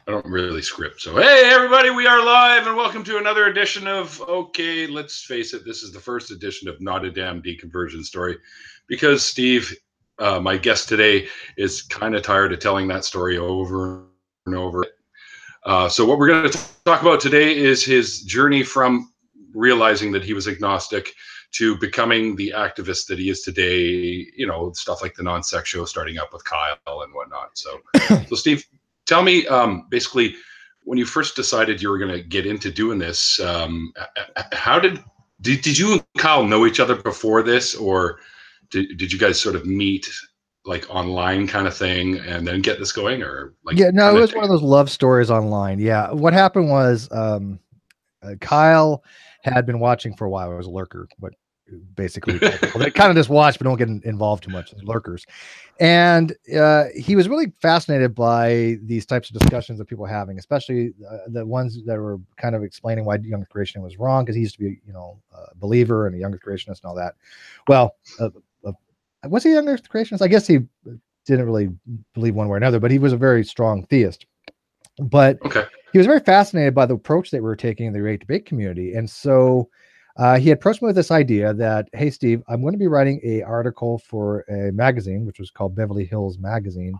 I don't really script. So, hey, everybody, we are live and welcome to another edition of, okay, let's face it, this is the first edition of Not a Damn Deconversion Story because Steve, my guest today, is kind of tired of telling that story over and over. So what we're going to talk about today is his journey from realizing that he was agnostic to becoming the activist that he is today, you know, stuff like the non-sex show, starting up with Kyle and whatnot. So Steve, tell me, basically, when you first decided you were going to get into doing this, how did you and Kyle know each other before this, or did you guys sort of meet like online kind of thing and then get this going, or like? Yeah, no, it was one of those love stories online. Yeah, what happened was Kyle had been watching for a while. I was a lurker, but basically they kind of just watch but don't get involved too much as lurkers. And he was really fascinated by these types of discussions that people were having, especially the ones that were kind of explaining why young creation was wrong, because he used to be, you know, a believer and a young creationist and all that. Well, was he a young creationist? I guess he didn't really believe one way or another, but he was a very strong theist. But he was very fascinated by the approach that we were taking in the great debate community. And so he approached me with this idea that, hey, Steve, I'm going to be writing an article for a magazine, which was called Beverly Hills Magazine.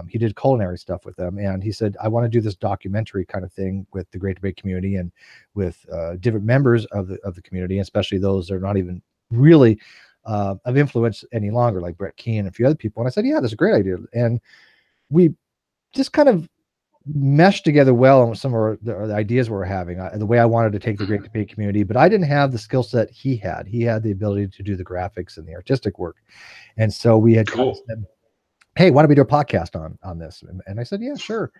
He did culinary stuff with them. And he said, I want to do this documentary kind of thing with the great debate community and with different members of the community, especially those that are not even really of influence any longer, like Brett Keane and a few other people. And I said, yeah, that's a great idea. And we just kind of meshed together well on some of the ideas we were having, the way I wanted to take the great debate community, but I didn't have the skill set he had. He had the ability to do the graphics and the artistic work. And so we had kind of said, hey, why don't we do a podcast on this? And I said, yeah, sure.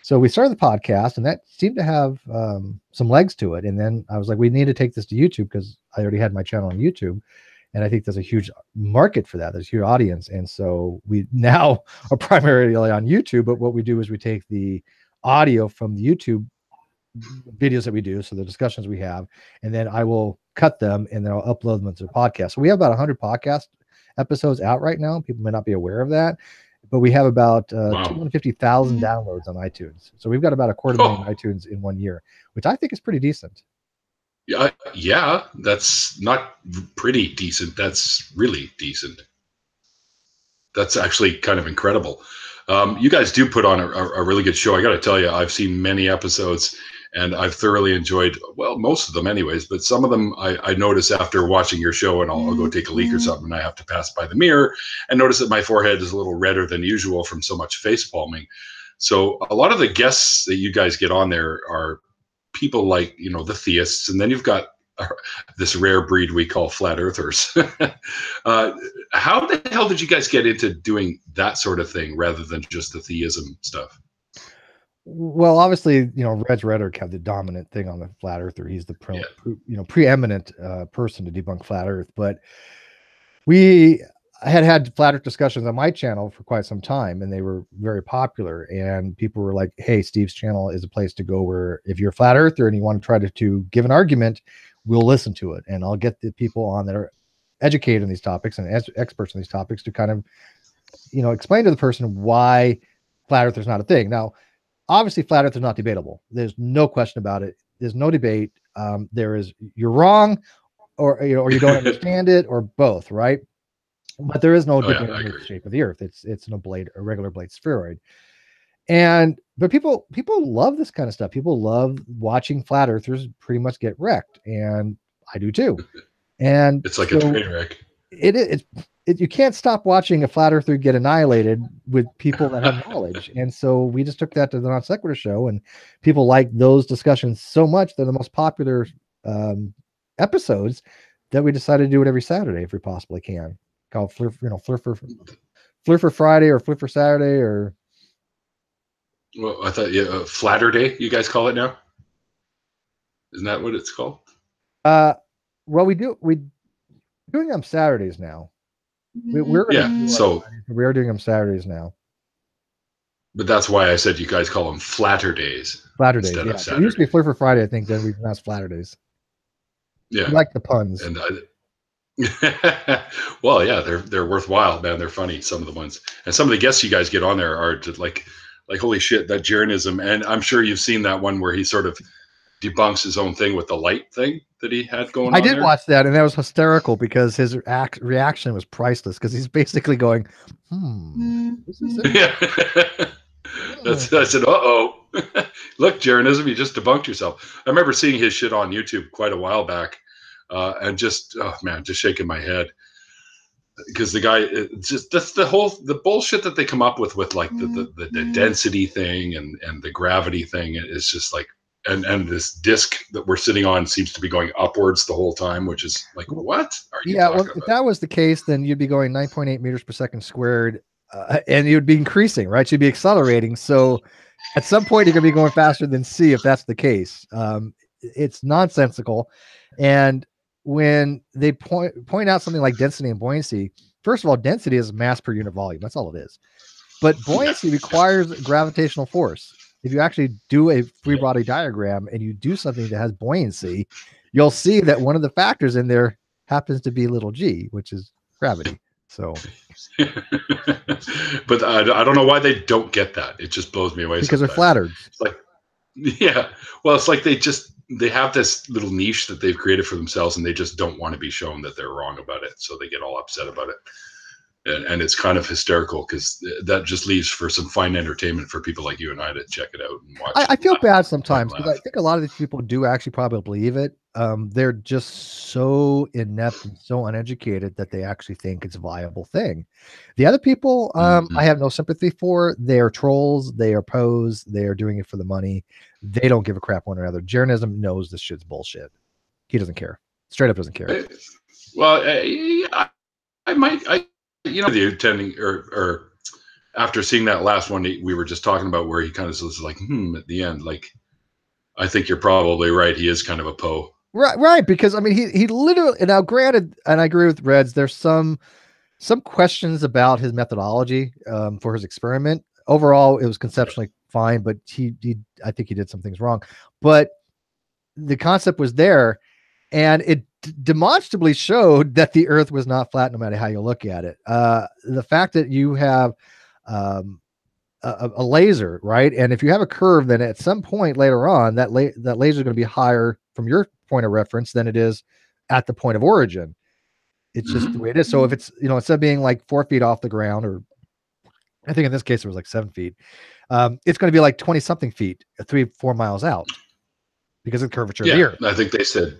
So we started the podcast, and that seemed to have some legs to it. And then I was like, we need to take this to YouTube, because I already had my channel on YouTube. And I think there's a huge market for that. There's a huge audience. And so we now are primarily on YouTube, but what we do is we take the audio from the YouTube videos that we do, so the discussions we have, and then I will cut them and then I'll upload them into the podcast. So we have about 100 podcast episodes out right now. People may not be aware of that, but we have about 250,000 downloads on iTunes. So we've got about 250,000 iTunes in 1 year, which I think is pretty decent. Yeah, that's not pretty decent. That's really decent. That's actually kind of incredible. You guys do put on a really good show. I got to tell you, I've seen many episodes and I've thoroughly enjoyed, well, most of them anyways, but some of them I notice after watching your show, and I'll go take a leak or something, and I have to pass by the mirror and notice that my forehead is a little redder than usual from so much face palming. So a lot of the guests that you guys get on there are people like, you know, the theists, and then you've got this rare breed we call flat earthers. How the hell did you guys get into doing that sort of thing rather than just the theism stuff? Well, obviously, you know, Reg Rhetoric had the dominant thing on the flat earther. He's the preeminent person to debunk flat earth. But we had flat earth discussions on my channel for quite some time, and they were very popular, and people were like, hey, Steve's channel is a place to go where if you're a flat earther and you want to try to give an argument, we'll listen to it, and I'll get the people on that are educated on these topics and experts on these topics to kind of, you know, explain to the person why flat earth is not a thing. Now, obviously, flat earth is not debatable. There's no question about it. There's no debate. There is, you're wrong, or you know, or you don't understand it, or both, right? But there is no debate on the shape of the earth. It's a regular blade spheroid. But people love this kind of stuff. People love watching flat earthers pretty much get wrecked, and I do too. And it's like a train wreck. You can't stop watching a flat earther get annihilated with people that have knowledge. And so we just took that to the Non Sequitur show, and people like those discussions so much. They're the most popular episodes that we decided to do it every Saturday if we possibly can. Called Fleur for Friday, or Fleur for Saturday, or. Well, I thought Flatter Day, you guys call it now? Isn't that what it's called? Well, we're doing them Saturdays now. We are doing them Saturdays now. But that's why I said you guys call them Flatter Days. Flatter Days, yeah. So it used to be Fleur for Friday, I think. Then we pronounced Flatter Days. Yeah, I like the puns. And well, yeah, they're worthwhile, man. They're funny, some of the ones, and some of the guests you guys get on there are just like like, holy shit, that Jeranism. And I'm sure you've seen that one where he sort of debunks his own thing with the light thing that he had going on. I did there. watch that, and that was hysterical because his reaction was priceless, because he's basically going, this is it. Yeah. I said, uh-oh. Look, Jeranism, you just debunked yourself. I remember seeing his shit on YouTube quite a while back, and just, oh man, just shaking my head. Because the guy, just that's the bullshit that they come up with like the density thing and the gravity thing is just like, and this disc that we're sitting on seems to be going upwards the whole time, which is like, what are you talking about? If that was the case, then you'd be going 9.8 meters per second squared, and you'd be increasing, right? You'd be accelerating. So at some point you're gonna be going faster than c if that's the case. It's nonsensical. And when they point out something like density and buoyancy, first of all, density is mass per unit volume. That's all it is. But buoyancy requires gravitational force. If you actually do a free body diagram and you do something that has buoyancy, you'll see that one of the factors in there happens to be little g, which is gravity. So, but I don't know why they don't get that. It just blows me away. Because they're flattered. It's like, yeah, well, it's like they have this little niche that they've created for themselves, and they just don't want to be shown that they're wrong about it, so they get all upset about it. And it's kind of hysterical, because that just leaves for some fine entertainment for people like you and I to check it out and watch. I feel bad sometimes, because I think a lot of these people do actually probably believe it. They're just so inept and so uneducated that they actually think it's a viable thing. The other people, I have no sympathy for. They are trolls. They are pose. They are doing it for the money. They don't give a crap one another. Jeranism knows this shit's bullshit. He doesn't care. Straight up doesn't care. Well, the attending or after seeing that last one we were just talking about, where he kind of was like, at the end, like, I think you're probably right. He is kind of a Poe. Right. Because I mean, he literally, now granted, and I agree with Reds, there's some questions about his methodology for his experiment. Overall, it was conceptually fine, but I think he did some things wrong. But the concept was there, and it demonstrably showed that the Earth was not flat, no matter how you look at it. The fact that you have a laser, right? And if you have a curve, then at some point later on, that laser is going to be higher from your point of reference than it is at the point of origin. It's just the way it is. So if it's, instead of being like 4 feet off the ground, or I think in this case it was like 7 feet, it's going to be like 20 something feet, 3-4 miles out, because of the curvature of the Earth. I think they said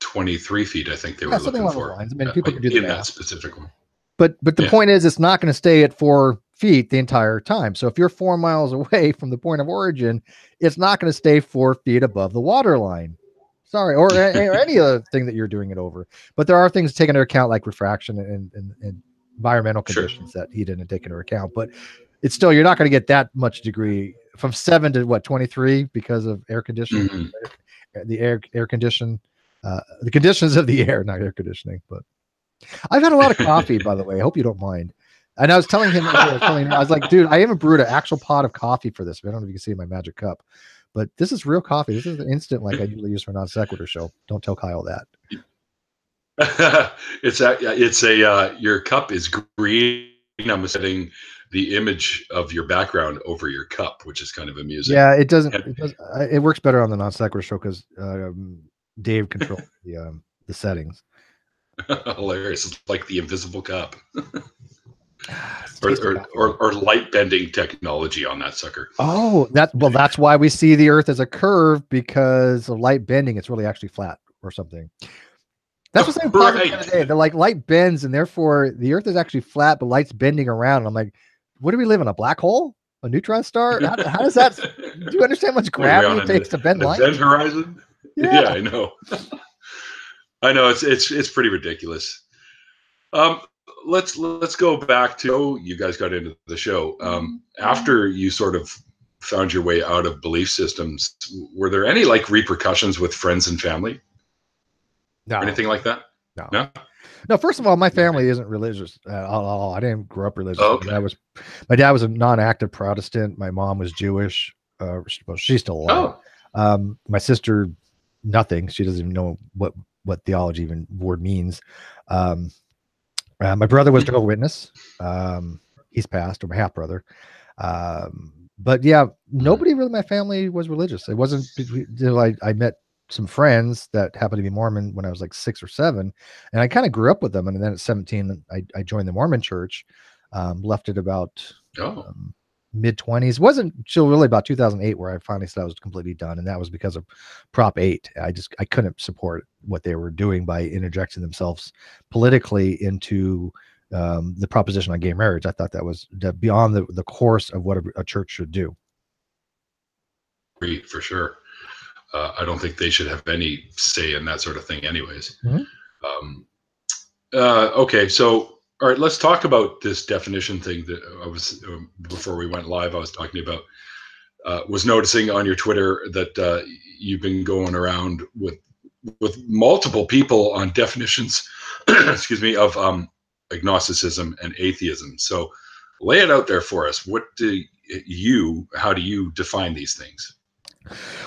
23 feet. I think they were looking for. I mean, people can do the math. That specific one. But the point is, it's not going to stay at 4 feet the entire time. So if you're 4 miles away from the point of origin, it's not going to stay 4 feet above the water line. Sorry, or any other thing that you're doing it over. But there are things taken into account, like refraction and environmental conditions that he didn't take into account. But it's still, you're not going to get that much degree from 7 to 23 because of air conditioning, the air condition, the conditions of the air, not air conditioning. But I've had a lot of coffee, by the way. I hope you don't mind. And I was telling him, I was like, dude, I haven't brewed an actual pot of coffee for this. I don't know if you can see my magic cup, but this is real coffee. This is an instant, like I usually use for non sequitur show. Don't tell Kyle that. Your cup is green. I'm setting the image of your background over your cup, which is kind of amusing. Yeah, it doesn't. It works better on the non sequitur show because Dave controls the settings. Hilarious. It's like the invisible cup. or light bending technology on that sucker. Oh, that's why we see the Earth as a curve, because of light bending. It's really actually flat or something. That's what I'm saying. Right. They're like, light bends, and therefore the Earth is actually flat, but light's bending around. And I'm like, what do we live in, a black hole, a neutron star? How does that? Do you understand how much gravity it takes to bend light? Event horizon. Yeah, I know. I know, it's pretty ridiculous. Let's go back to you guys got into the show. After you sort of found your way out of belief systems, were there any like repercussions with friends and family? No. Or anything like that? No. First of all, my family isn't religious at all. I didn't grow up religious. Okay. My dad was a non-active Protestant. My mom was Jewish. Well, she's still alive. My sister, nothing. She doesn't even know what theology even word means. My brother was Jehovah's Witness. He's passed, or my half brother. But yeah, nobody really in my family was religious. It wasn't until I met some friends that happened to be Mormon when I was like 6 or 7, and I kind of grew up with them. And then at 17, I joined the Mormon church, left it about Oh, mid-20s. It wasn't until really about 2008 where I finally said I was completely done, and that was because of Prop 8. I couldn't support what they were doing by interjecting themselves politically into the proposition on gay marriage. I thought that was beyond the course of what a church should do. great, for sure. I don't think they should have any say in that sort of thing anyways. Okay, so all right, let's talk about this definition thing that I was before we went live. I was talking about was noticing on your Twitter that you've been going around with multiple people on definitions, excuse me, of agnosticism and atheism. So lay it out there for us. How do you define these things?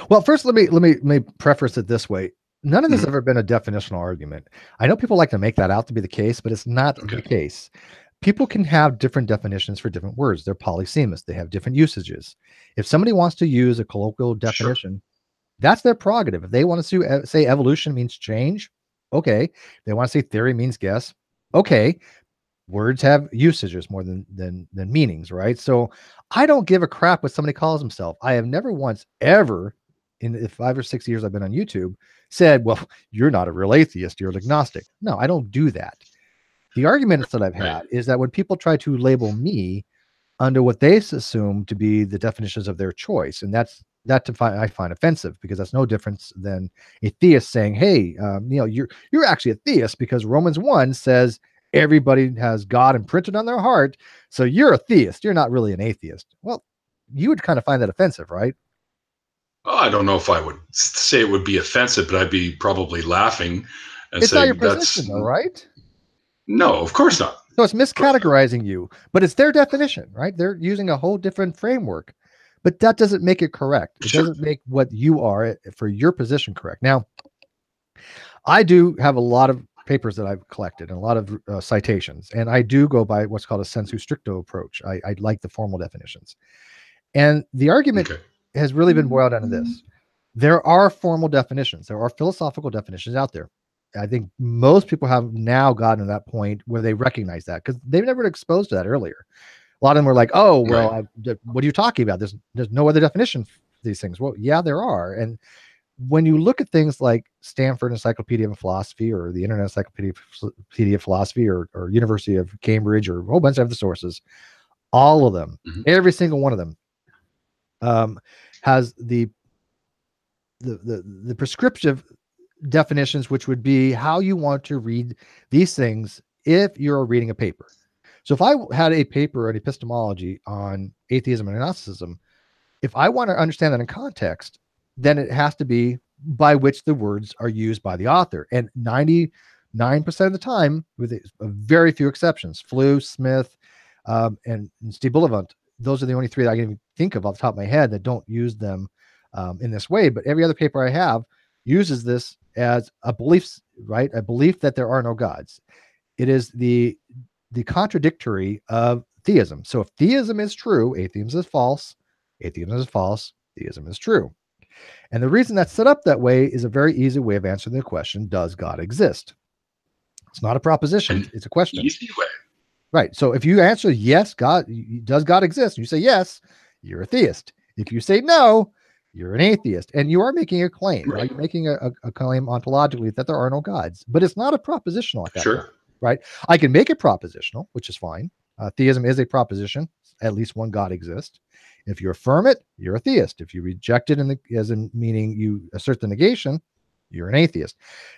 Well, first, let me preface it this way. None of this has ever been a definitional argument. I know people like to make that out to be the case, but it's not the case. People can have different definitions for different words. They're polysemous. They have different usages. If somebody wants to use a colloquial definition, that's their prerogative. If they want to say evolution means change, okay. If they want to say theory means guess, okay. Words have usages more than meanings, right? So I don't give a crap what somebody calls himself. I have never once ever in the 5 or 6 years I've been on YouTube said, well, you're not a real atheist, you're an agnostic. No, I don't do that. The arguments that I've had is that when people try to label me under what they assume to be the definitions of their choice, and I find offensive, because that's no difference than a theist saying, hey, you're actually a theist because Romans 1 says everybody has God imprinted on their heart, so you're a theist. You're not really an atheist. Well, you would kind of find that offensive, right? Oh, I don't know if I would say it would be offensive, but I'd be probably laughing and it's saying, not your position, though, right? No, of course not. So it's miscategorizing you, but it's their definition, right? They're using a whole different framework, but that doesn't make it correct. It doesn't make what you are for your position correct. Now, I do have a lot of papers that I've collected and a lot of citations, and I do go by what's called a sensu stricto approach. I like the formal definitions, and the argument has really been boiled down to this: there are formal definitions, there are philosophical definitions out there. I think most people have now gotten to that point where they recognize that, because they've never been exposed to that earlier. A lot of them were like, "Oh, well, what are you talking about? There's no other definition for these things." Well, yeah, there are, and when you look at things like Stanford Encyclopedia of Philosophy or the Internet Encyclopedia of Philosophy or University of Cambridge or a whole bunch of other sources, all of them, every single one of them, has the prescriptive definitions, which would be how you want to read these things if you're reading a paper. So if I had a paper, an epistemology on atheism and agnosticism, if I want to understand that in context, then it has to be by which the words are used by the author. And 99% of the time, with very few exceptions, Flew, Smith, and Steve Bullivant, those are the only three that I can even think of off the top of my head that don't use them in this way. But every other paper I have uses this as a belief, right? A belief that there are no gods. It is the contradictory of theism. So if theism is true, atheism is false. Atheism is false. Theism is true. And the reason that's set up that way is a very easy way of answering the question, does God exist? It's not a proposition, it's a question. Easy way. Right. So if you answer yes, does God exist? You say yes, you're a theist. If you say no, you're an atheist. And you are making a claim, right? You're making a claim ontologically that there are no gods, but it's not a propositional at that point, right? I can make it propositional, which is fine. Theism is a proposition. At least one God exists. If you affirm it, you're a theist. If you reject it as in meaning you assert the negation, you're an atheist.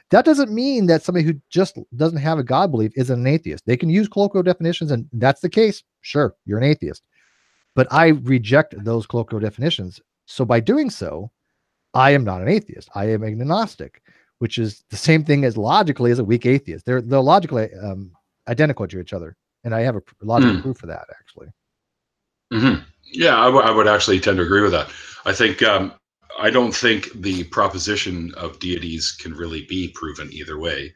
That doesn't mean that somebody who just doesn't have a God belief is an atheist. They can use colloquial definitions, and that's the case. Sure, you're an atheist. But I reject those colloquial definitions. So by doing so, I am not an atheist. I am agnostic, which is the same thing as logically as a weak atheist. They're logically identical to each other. And I have a logical proof for that, actually. Yeah, I would actually tend to agree with that. I think I don't think the proposition of deities can really be proven either way.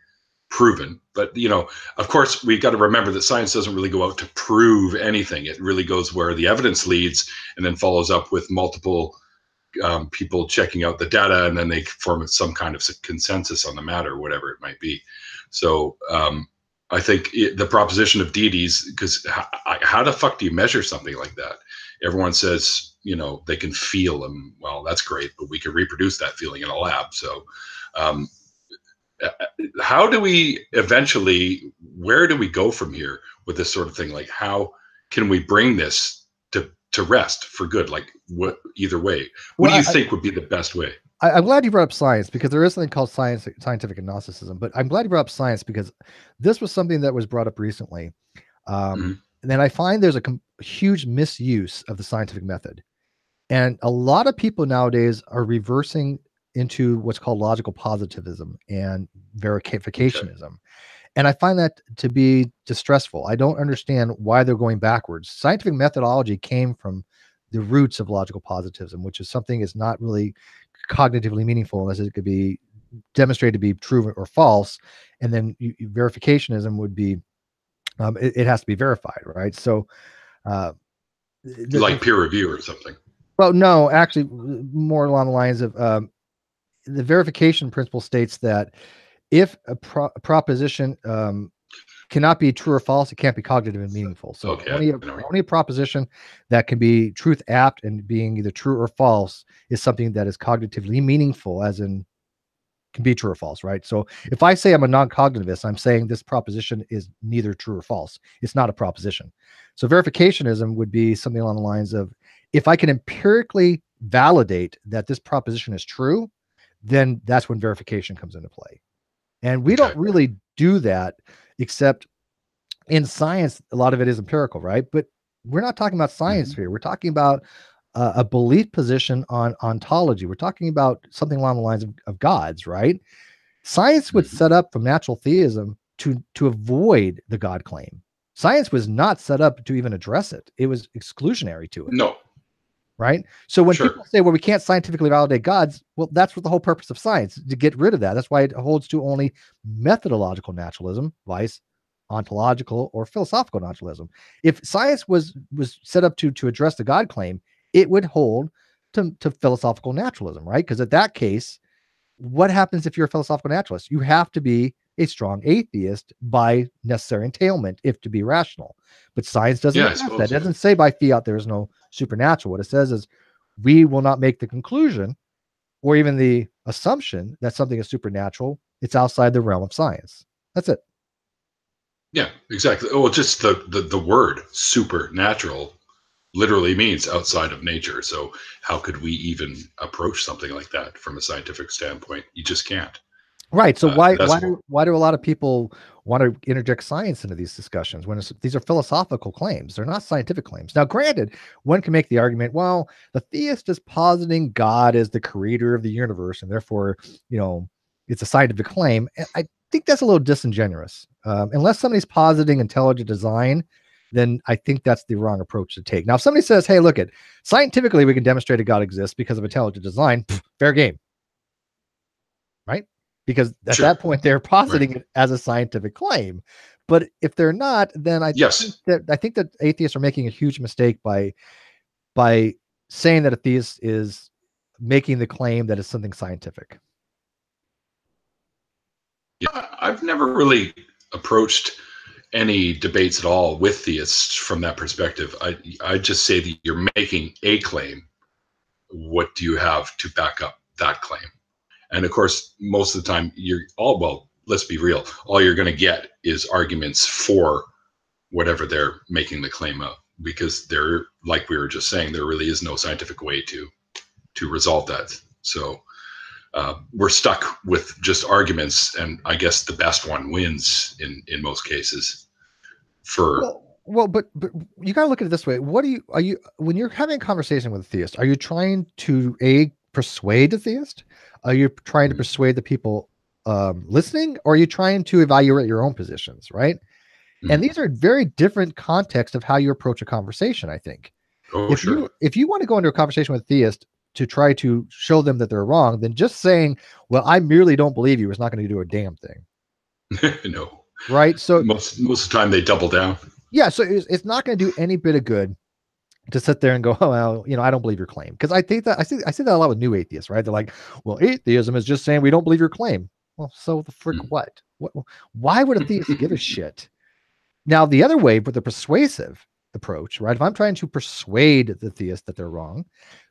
proven. But, you know, of course, we've got to remember that science doesn't really go out to prove anything. It really goes where the evidence leads and then follows up with multiple people checking out the data, and then they form some kind of consensus on the matter, whatever it might be. So I think the proposition of deities, because how the fuck do you measure something like that? Everyone says, you know, they can feel them. Well, that's great, but we can reproduce that feeling in a lab. So how do we eventually, where do we go from here with this sort of thing? Like, how can we bring this to rest for good? Like, what, either way, what do you think would be the best way? I'm glad you brought up science, because there is something called scientific agnosticism, but I'm glad you brought up science because this was something that was brought up recently. And then I find there's a huge misuse of the scientific method. And a lot of people nowadays are reversing into what's called logical positivism and verificationism. Okay. And I find that to be distressful. I don't understand why they're going backwards. Scientific methodology came from the roots of logical positivism, which is something that's not really cognitively meaningful unless it could be demonstrated to be true or false. And then verificationism would be, it has to be verified, right? So like peer review or something. Well, no, actually more along the lines of the verification principle states that if a proposition cannot be true or false, it can't be cognitive and meaningful. So only a proposition that can be truth apt and being either true or false is something that is cognitively meaningful, as in can be true or false, right? So if I say I'm a non-cognitivist, I'm saying this proposition is neither true or false. It's not a proposition. So verificationism would be something along the lines of, if I can empirically validate that this proposition is true, then that's when verification comes into play. And we don't really do that, except in science, a lot of it is empirical, right? But we're not talking about science here. We're talking about a belief position on ontology. We're talking about something along the lines of gods, right? Science was set up from natural theism to avoid the God claim. Science was not set up to even address it. It was exclusionary to it. No. Right? So when people say, well, we can't scientifically validate gods, well, that's what the whole purpose of science, to get rid of that. That's why it holds to only methodological naturalism, vice ontological or philosophical naturalism. If science was set up to address the God claim, it would hold to philosophical naturalism, right? Because at that case, what happens if you're a philosophical naturalist? You have to be a strong atheist by necessary entailment if to be rational. But science doesn't that. It doesn't say by fiat there is no supernatural. What it says is we will not make the conclusion or even the assumption that something is supernatural. It's outside the realm of science. That's it. Yeah, exactly. Oh, just the word supernatural literally means outside of nature. So how could we even approach something like that from a scientific standpoint? You just can't. Right. So why do a lot of people want to interject science into these discussions when these are philosophical claims? They're not scientific claims. Now, granted, one can make the argument, well, the theist is positing God as the creator of the universe, and therefore, you know, it's a scientific claim. And I think that's a little disingenuous. Unless somebody's positing intelligent design, then I think that's the wrong approach to take. Now, if somebody says, hey, look, scientifically, we can demonstrate a God exists because of intelligent design, fair game. Right? Because at that point, they're positing it as a scientific claim. But if they're not, then I think that atheists are making a huge mistake by saying that a theist is making the claim that it's something scientific. Yeah, I've never really approached any debates at all with theists from that perspective. I just say that you're making a claim. What do you have to back up that claim? And of course, most of the time let's be real. All you're going to get is arguments for whatever they're making the claim of, because there, like we were just saying, there really is no scientific way to resolve that. So we're stuck with just arguments, and I guess the best one wins in most cases. But you got to look at it this way. Are you when you're having a conversation with a theist, are you trying to persuade the theist? Are you trying to persuade the people listening, or are you trying to evaluate your own positions, right? And these are very different contexts of how you approach a conversation, I think. If you want to go into a conversation with a theist to try to show them that they're wrong, then just saying, well, I merely don't believe you is not going to do a damn thing. No. right? So Most of the time they double down. yeah, so it's not going to do any bit of good to sit there and go, oh, well, you know, I don't believe your claim. Because I think that I see that a lot with new atheists, right? They're like, well, atheism is just saying we don't believe your claim. Well, so the frick what? Why would a theist give a shit? Now, the other way, with the persuasive approach, right? If I'm trying to persuade the theist that they're wrong,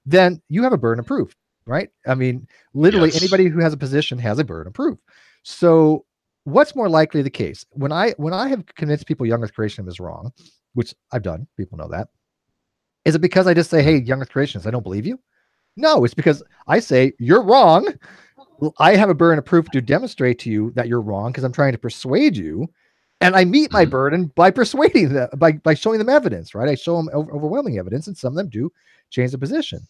then you have a burden of proof, right? I mean, literally anybody who has a position has a burden of proof. So what's more likely the case? When I have convinced people young earth creationism is wrong, which I've done, people know that, is it because I just say, hey, young earth creationists, I don't believe you? No, it's because I say you're wrong. I have a burden of proof to demonstrate to you that you're wrong because I'm trying to persuade you. And I meet my burden by persuading them, by showing them evidence, right? I show them overwhelming evidence, and some of them do change the position.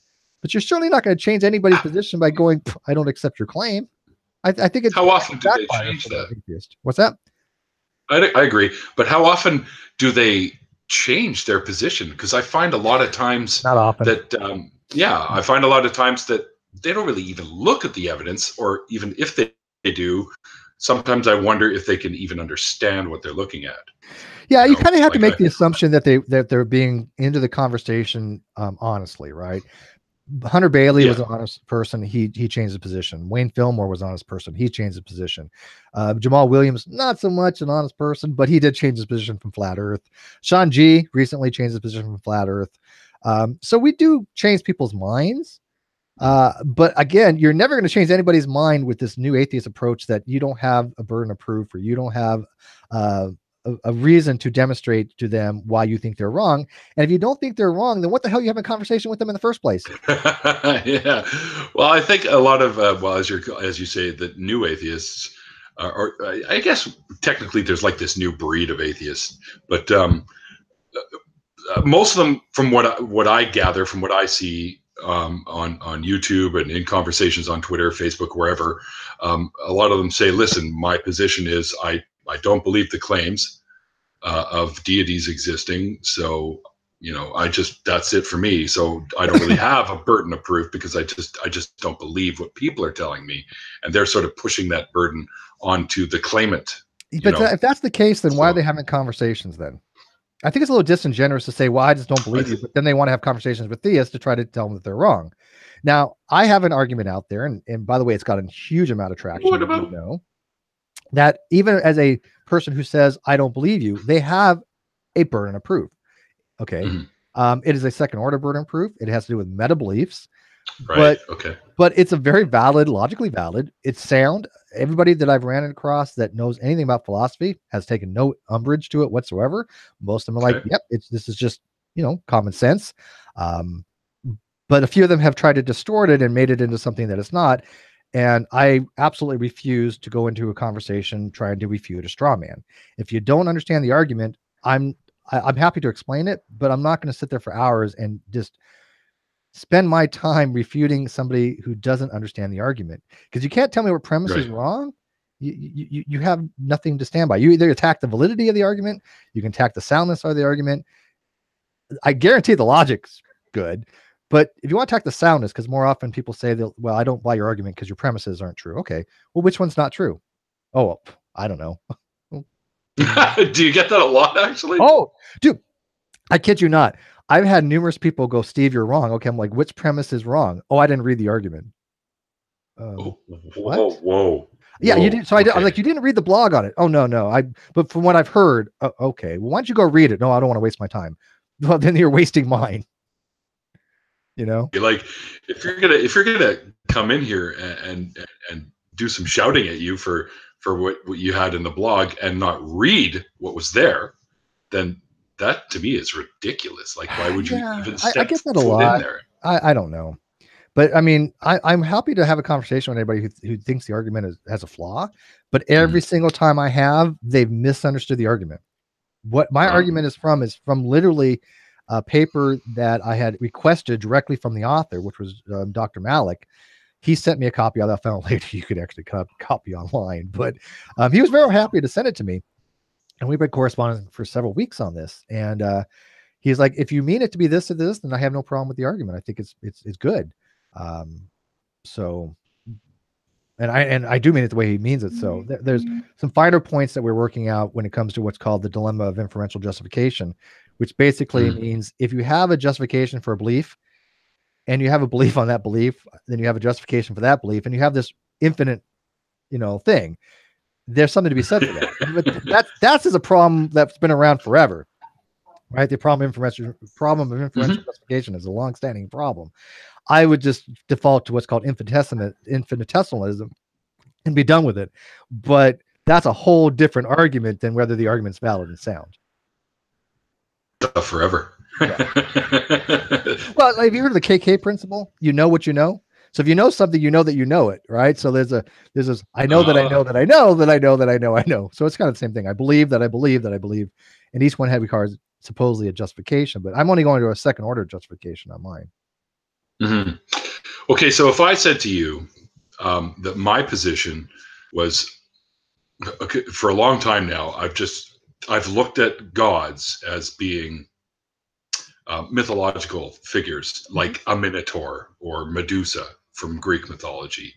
But you're certainly not going to change anybody's position by going, I don't accept your claim. I think it's how often do they change that? Atheist. What's that? I agree, but how often do they change their position? Because I find a lot of times Not often. that I find a lot of times that they don't really even look at the evidence, or even if they do, sometimes I wonder if they can even understand what they're looking at. Yeah, you kind of have to make the assumption that they're being into the conversation honestly, right? Hunter Bailey was an honest person. He changed his position. Wayne Fillmore was an honest person. He changed his position. Jamal Williams, not so much an honest person, but he did change his position from flat earth. Sean G recently changed his position from flat earth. So we do change people's minds. But again, you're never going to change anybody's mind with this new atheist approach that you don't have a burden of proof, or you don't have a reason to demonstrate to them why you think they're wrong. And if you don't think they're wrong, then what the hell are you having a conversation with them in the first place? Yeah. Well, I think a lot of, as you say, the new atheists, or I guess technically there's like this new breed of atheists, but most of them, from what I gather, from what I see on YouTube and in conversations on Twitter, Facebook, wherever, a lot of them say, listen, my position is I don't believe the claims of deities existing. So, that's it for me. So I don't really have a burden of proof because I just don't believe what people are telling me. And they're sort of pushing that burden onto the claimant. But if that's the case, then why are they having conversations then? I think it's a little disingenuous to say, well, I just don't believe you, but then they want to have conversations with theists to try to tell them that they're wrong. Now, I have an argument out there, and by the way, it's got a huge amount of traction. What about that even as a person who says, I don't believe you, they have a burden of proof. Okay. It is a second order burden of proof. It has to do with meta beliefs. Right. But it's a very valid, logically valid. It's sound. Everybody that I've ran across that knows anything about philosophy has taken no umbrage to it whatsoever. Most of them are like, yep, this is just, common sense. But a few of them have tried to distort it and made it into something that it's not. And I absolutely refuse to go into a conversation trying to refute a straw man. If you don't understand the argument, I'm happy to explain it, but I'm not going to sit there for hours and just spend my time refuting somebody who doesn't understand the argument, because you can't tell me what premise is wrong. You have nothing to stand by. You either attack the validity of the argument, you can attack the soundness of the argument. I guarantee the logic's good, but if you want to attack the soundness, because more often people say that, well, I don't buy your argument because your premises aren't true. Okay, well, which one's not true? Oh, well, I don't know. Do you get that a lot, actually? Oh, dude, I kid you not. I've had numerous people go, Steve, you're wrong. Okay, I'm like, which premise is wrong? Oh, I didn't read the argument. Whoa. Yeah, you did. So I'm like, you didn't read the blog on it. Oh, no. But from what I've heard, okay. Well, why don't you go read it? No, I don't want to waste my time. Well, then you're wasting mine. Like, if you're gonna come in here and do some shouting at you for what you had in the blog and not read what was there, then that to me is ridiculous. Like, why would you even step foot in there? I don't know. But I mean, I'm happy to have a conversation with anybody who thinks the argument has a flaw. But every single time I have, they've misunderstood the argument. What my argument is from literally a paper that I had requested directly from the author, which was Dr. Malik. He sent me a copy of that. I found later you could actually copy online, but he was very happy to send it to me. And we've been corresponding for several weeks on this. And he's like, if you mean it to be this or this, then I have no problem with the argument. I think it's good. So And I do mean it the way he means it. So there's some finer points that we're working out when it comes to what's called the dilemma of inferential justification, which basically means if you have a justification for a belief and you have a belief on that belief, then you have a justification for that belief, and you have this infinite, thing. There's something to be said for that. But that's a problem that's been around forever, right? The problem of inferential justification is a long-standing problem. I would just default to what's called infinitesimalism and be done with it. But that's a whole different argument than whether the argument's valid and sound. Forever. Yeah. Well, have you heard of the KK principle? You know what you know. So if you know something, you know that you know it, right? So there's this, I know that I know that I know that I know that I know I know. So it's kind of the same thing. I believe that I believe that I believe, and each one requires supposedly a justification, but I'm only going to a second order justification on mine. Okay, so if I said to you that my position was, okay, for a long time now, I've looked at gods as being mythological figures like a minotaur or Medusa from Greek mythology.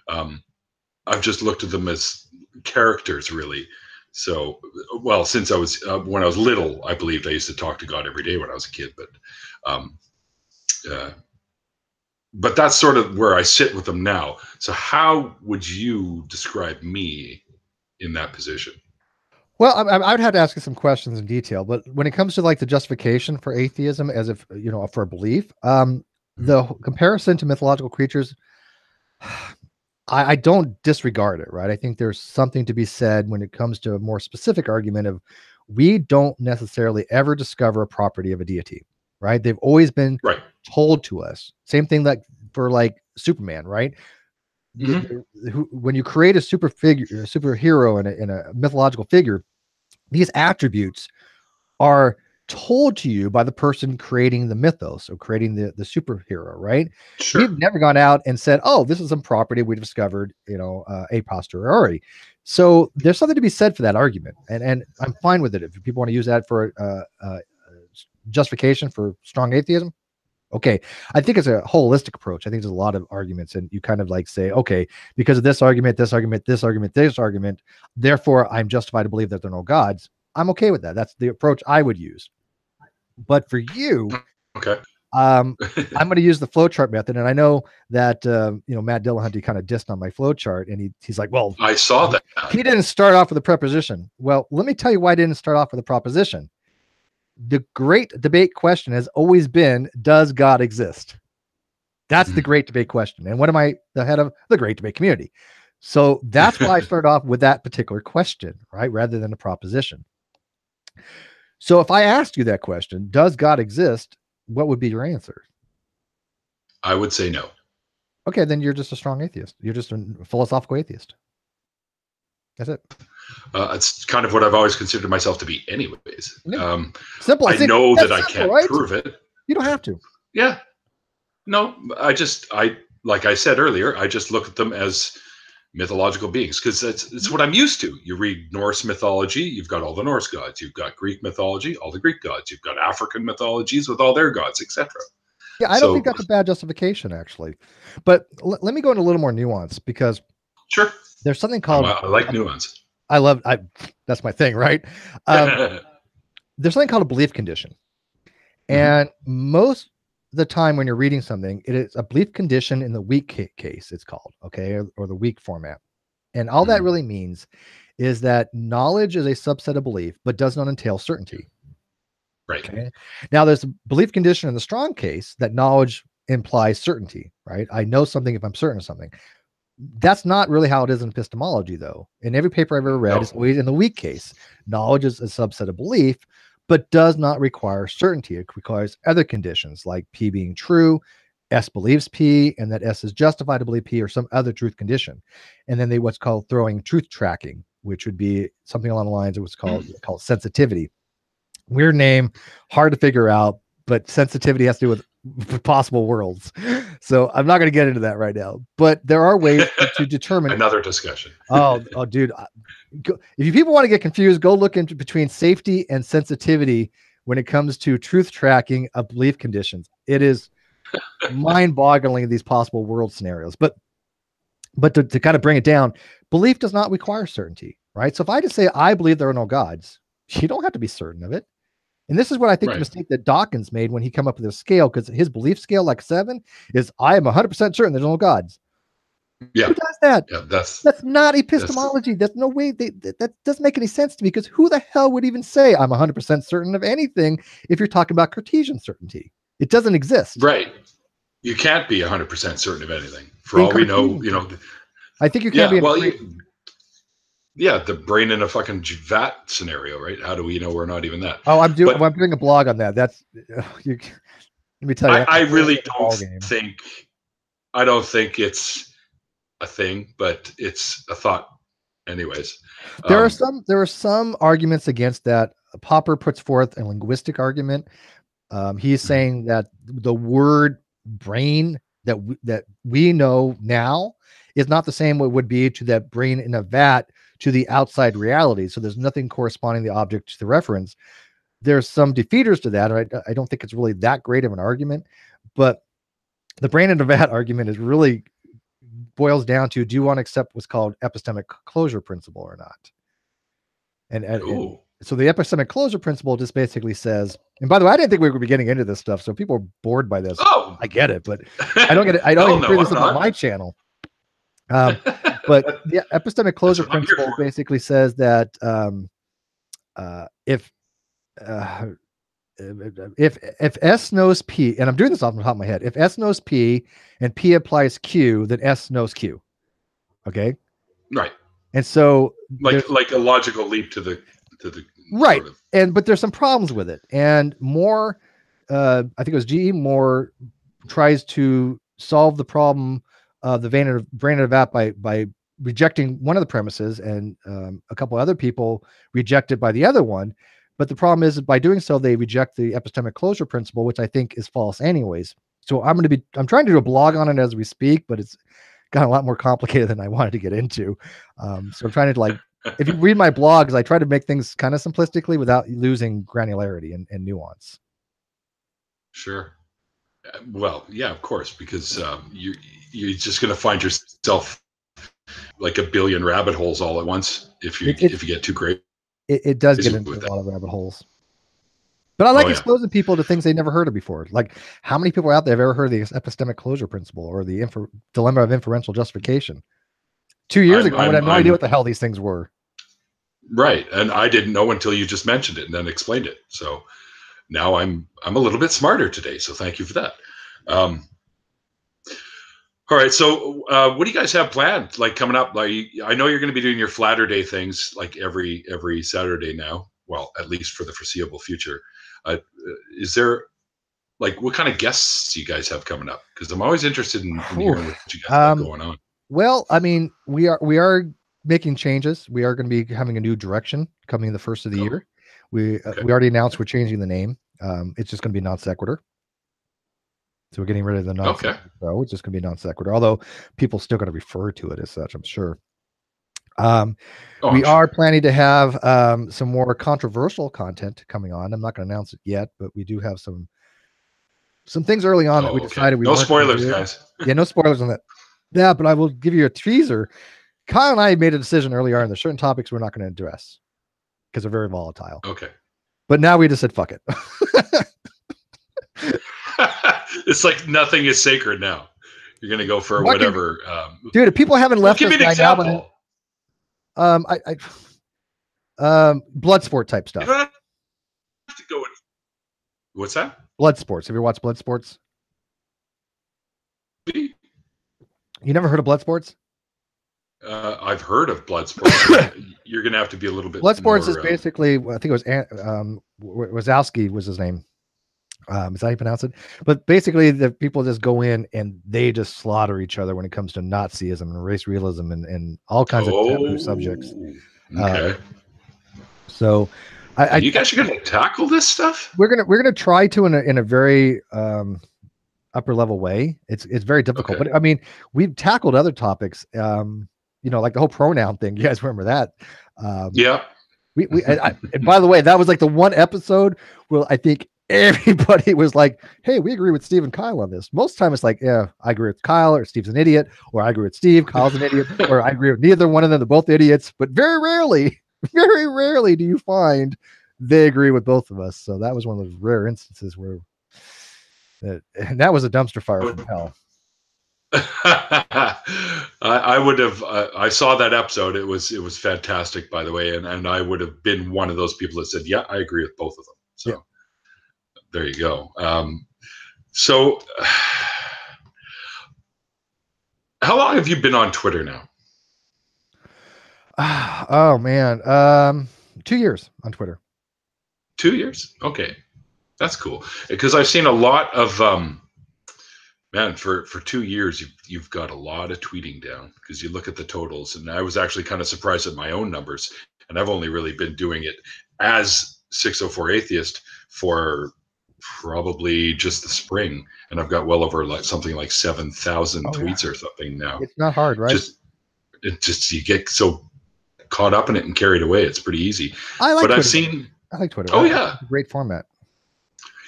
I've just looked at them as characters, really. So, well, since I was when I was little, I believed I used to talk to God every day when I was a kid, but that's sort of where I sit with them now. So how would you describe me in that position? Well, I would have to ask you some questions in detail, but when it comes to like the justification for atheism, as if, for a belief, the comparison to mythological creatures, I don't disregard it, right? I think there's something to be said when it comes to a more specific argument of we don't necessarily ever discover a property of a deity, right? They've always been told to us. Same thing like for like Superman, right? When you create a superhero in a mythological figure, these attributes are told to you by the person creating the mythos or creating the superhero, right? Sure. We've never gone out and said, oh, this is some property we discovered, a posteriori. So there's something to be said for that argument. And I'm fine with it. If people want to use that for justification for strong atheism, okay. I think it's a holistic approach. I think there's a lot of arguments, and you kind of like say, okay, because of this argument, this argument, this argument, this argument, therefore I'm justified to believe that there are no gods. I'm okay with that. That's the approach I would use. But for you, okay, I'm going to use the flowchart method. And I know that, Matt Dillahunty kind of dissed on my flowchart, and he's like, well, I saw that. He didn't start off with a preposition. Well, let me tell you why I didn't start off with a proposition. The great debate question has always been, does God exist? That's the great debate question. And what am I, the head of the great debate community? So that's why I started off with that particular question, right? Rather than a proposition. So if I asked you that question, does God exist? What would be your answer? I would say no. Okay, then you're just a strong atheist. You're just a philosophical atheist. That's it. It's kind of what I've always considered myself to be anyways. Simple. I know that I can't prove it. You don't have to. Yeah. No, I like I said earlier, I just look at them as mythological beings because it's what I'm used to. You read Norse mythology, you've got all the Norse gods. You've got Greek mythology, all the Greek gods. You've got African mythologies with all their gods, etc. Yeah, I don't think that's a bad justification, actually. But let me go into a little more nuance because sure, there's something called I like nuance. That's my thing, right? There's something called a belief condition. And most of the time when you're reading something, it is a belief condition in the weak case, it's called, okay, or the weak format. And all that really means is that knowledge is a subset of belief, but does not entail certainty. Right. Okay? Now, there's a belief condition in the strong case that knowledge implies certainty, right? I know something if I'm certain of something. That's not really how it is in epistemology, though. In every paper I've ever read, it's always in the weak case. Knowledge is a subset of belief, but does not require certainty. It requires other conditions like P being true, S believes P, and that S is justified to believe P, or some other truth condition. And then what's called throwing truth tracking, which would be something along the lines of what's called sensitivity. Weird name, hard to figure out, but sensitivity has to do with possible worlds. So I'm not going to get into that right now, but there are ways to determine another discussion. Oh, dude. If people want to get confused, go look into between safety and sensitivity when it comes to truth tracking of belief conditions. It is mind-boggling, these possible world scenarios. But But to kind of bring it down, belief does not require certainty, right? So if I just say, I believe there are no gods, you don't have to be certain of it. And this is what I think the mistake that Dawkins made when he came up with a scale, because his belief scale, like 7, is I am 100% certain there's no gods. Yeah. Who does that? Yeah, that's not epistemology. That's no way. That doesn't make any sense to me, because who the hell would even say I'm 100% certain of anything if you're talking about Cartesian certainty? It doesn't exist. Right. You can't be 100% certain of anything. For all we know, I think you can't be. Well, the brain in a fucking vat scenario, right? How do we know we're not even that? Oh, I'm doing a blog on that. That's let me tell you. I really don't think. I don't think it's a thing, but it's a thought, anyways. There are some arguments against that. Popper puts forth a linguistic argument. He's saying that the word brain that we know now is not the same what would be to that brain in a vat to the outside reality. So there's nothing corresponding the object to the reference. There's some defeaters to that. I don't think it's really that great of an argument, but the brain in a vat argument is really boils down to, do you want to accept what's called epistemic closure principle or not? And so the epistemic closure principle just basically says, and by the way, I didn't think we would be getting into this stuff, so people are bored by this. Oh, I get it, but I don't get it. I don't even bring this up on my channel. But the epistemic closure principle basically says that if S knows P, and I'm doing this off the top of my head, if S knows P and P applies Q, then S knows Q. Okay. Right. And so like a logical leap to the right. But there's some problems with it. And Moore, I think it was G.E. Moore, tries to solve the problem of the brain in a vat by rejecting one of the premises, and a couple other people reject it by the other one. But the problem is that by doing so, they reject the epistemic closure principle, which I think is false anyways. So I'm trying to do a blog on it as we speak, but it's got a lot more complicated than I wanted to get into. So I'm trying to if you read my blogs, I try to make things kind of simplistically without losing granularity and nuance. Sure. Well, yeah, of course, because you're just going to find yourself like a billion rabbit holes all at once if you get too great. It does get into a lot of rabbit holes. But I like exposing people to things they never heard of before. Like, how many people out there have ever heard of the epistemic closure principle or the dilemma of inferential justification? 2 years ago, I would have no idea what the hell these things were. Right. And I didn't know until you just mentioned it and then explained it. So now I'm a little bit smarter today. So thank you for that. All right. So what do you guys have planned, like, coming up? Like, I know you're going to be doing your Flatter Day things like every Saturday now. Well, at least for the foreseeable future. Is there, like, what kind of guests you guys have coming up? Because I'm always interested in hearing what you guys have going on. Well, I mean, we are making changes. We are going to be having a new direction coming the first of the year. We already announced we're changing the name. It's just going to be Non Sequitur. So we're getting rid of the non sequitur. So it's just going to be Non Sequitur, although people still going to refer to it as such, I'm sure. We are planning to have some more controversial content coming on. I'm not going to announce it yet, but we do have some things early on that we decided we no spoilers, guys. Yeah, no spoilers on that. Yeah, but I will give you a teaser. Kyle and I made a decision earlier on. There's certain topics we're not going to address because they're very volatile. Okay. But now we just said fuck it. It's like nothing is sacred now. You're going to go for whatever. Dude, if people haven't left us, give me an example. Blood sport type stuff. You don't have to go with, what's that? Blood sports. Have you watched Blood Sports? You never heard of Blood Sports? I've heard of Blood Sports. You're going to have to be a little bit. Blood Sports is basically, I think it was Wazowski was his name. Is that how you pronounce it? But basically, the people just go in and they just slaughter each other when it comes to Nazism and race realism and all kinds of taboo subjects. Okay. So, you guys are going to tackle this stuff? We're gonna try to in a very upper level way. It's very difficult, but I mean, we've tackled other topics. Like the whole pronoun thing. You guys remember that? Yeah. And by the way, that was like the one episode where I think everybody was like, hey, we agree with Steve and Kyle on this. Most of the time it's like, yeah, I agree with Kyle, or Steve's an idiot, or I agree with Steve, Kyle's an idiot, or I agree with neither one of them, they're both idiots. But very rarely do you find they agree with both of us. So that was one of those rare instances where and that was a dumpster fire from hell. I would have. I saw that episode. It was fantastic, by the way, and I would have been one of those people that said, "Yeah, I agree with both of them." So yeah. There you go. So, how long have you been on Twitter now? Oh man, 2 years on Twitter. 2 years? Okay, that's cool. Because I've seen a lot of man, for 2 years, you've got a lot of tweeting down, because you look at the totals, and I was actually kind of surprised at my own numbers, and I've only really been doing it as 604 Atheist for probably just the spring, and I've got well over like something like 7,000 tweets or something now. It's not hard, right? Just you get so caught up in it and carried away. It's pretty easy. I like Twitter. I like Twitter. Oh yeah, it's a great format.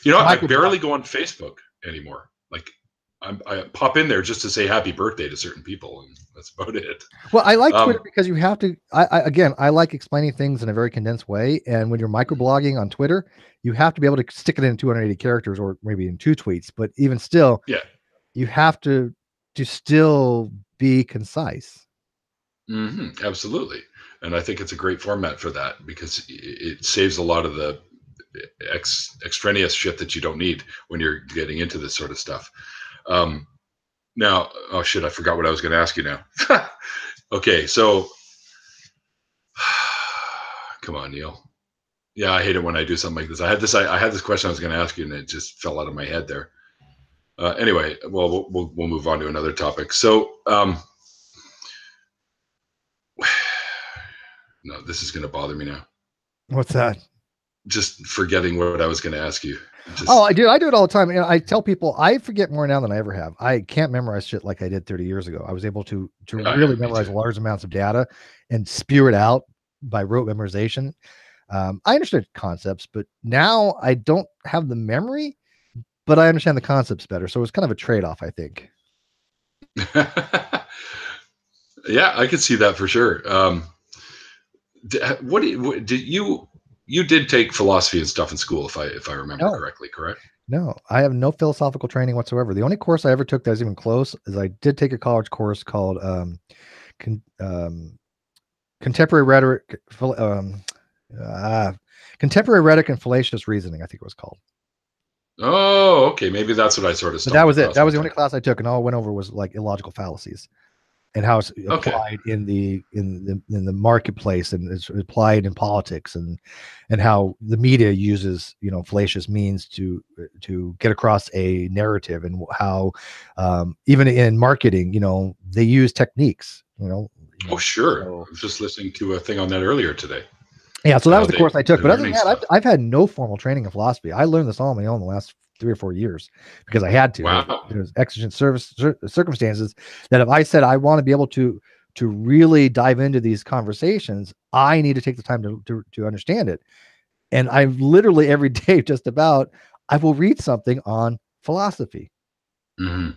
You know, I barely go on Facebook anymore. Like I pop in there just to say happy birthday to certain people, and that's about it. Well, I like Twitter because you have to. I like explaining things in a very condensed way, and when you're microblogging on Twitter, you have to be able to stick it in 280 characters, or maybe in 2 tweets. But even still, yeah, you have to still be concise. Mm-hmm, absolutely, and I think it's a great format for that, because it saves a lot of the extraneous shit that you don't need when you're getting into this sort of stuff. Now, oh shit, I forgot what I was going to ask you now. Okay, so come on, Neil. Yeah, I hate it when I do something like this. I had this question I was going to ask you, and it just fell out of my head there. Anyway, well, we'll move on to another topic. So, no, this is going to bother me now. What's that? Just forgetting what I was going to ask you. I do it all the time. And I tell people I forget more now than I ever have. I can't memorize shit like I did 30 years ago. I was able to really memorize large amounts of data and spew it out by rote memorization. I understood concepts, but now I don't have the memory, but I understand the concepts better. So it's kind of a trade-off, I think. Yeah, I could see that for sure. You did take philosophy and stuff in school, if I remember correctly, correct? No, I have no philosophical training whatsoever. The only course I ever took that was even close is I did take a college course called contemporary rhetoric, contemporary rhetoric and fallacious reasoning, I think it was called. Oh, okay, maybe that's what I sort of. But that was it. That was the only class I took, and all I went over was like illogical fallacies and how it's applied in the marketplace, and it's applied in politics, and how the media uses fallacious means to get across a narrative, and how even in marketing they use techniques. Oh sure, so, I was just listening to a thing on that earlier today. Yeah, so that was the course I took. But other than that, I've had no formal training in philosophy. I learned this all on my own the last 3 or 4 years because I had to. Wow. There's exigent circumstances that if I said I want to be able to really dive into these conversations, I need to take the time to understand it. And I literally every day, just about, I will read something on philosophy. Mm-hmm.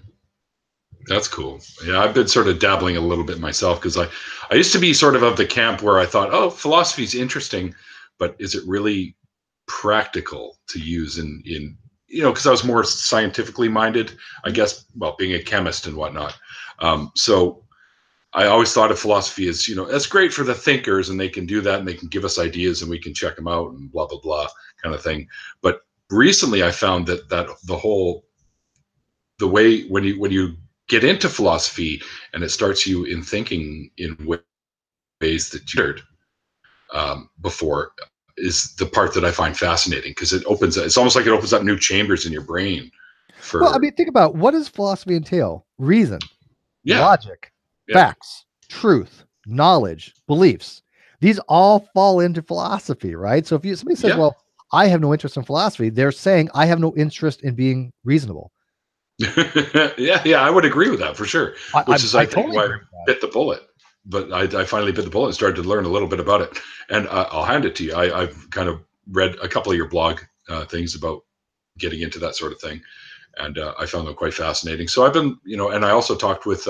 That's cool. Yeah, I've been sort of dabbling a little bit myself, because I used to be sort of the camp where I thought, oh, philosophy is interesting, but is it really practical to use in because I was more scientifically minded, I guess, well, being a chemist and whatnot. So I always thought of philosophy as, that's great for the thinkers, and they can do that, and they can give us ideas, and we can check them out, and blah, blah, blah kind of thing. But recently I found that the way when you get into philosophy and it starts you in thinking in ways that you heard before, is the part that I find fascinating, because it's almost like it opens up new chambers in your brain. Well, I mean, think about, what does philosophy entail? Reason, logic, facts, truth, knowledge, beliefs. These all fall into philosophy, right? So if somebody says, well, I have no interest in philosophy, they're saying I have no interest in being reasonable. Yeah, I would agree with that for sure. Which is, I think, totally why I bit the bullet. But I finally bit the bullet and started to learn a little bit about it. And I'll hand it to you. I've kind of read a couple of your blog things about getting into that sort of thing. And I found them quite fascinating. So I've been, and I also talked with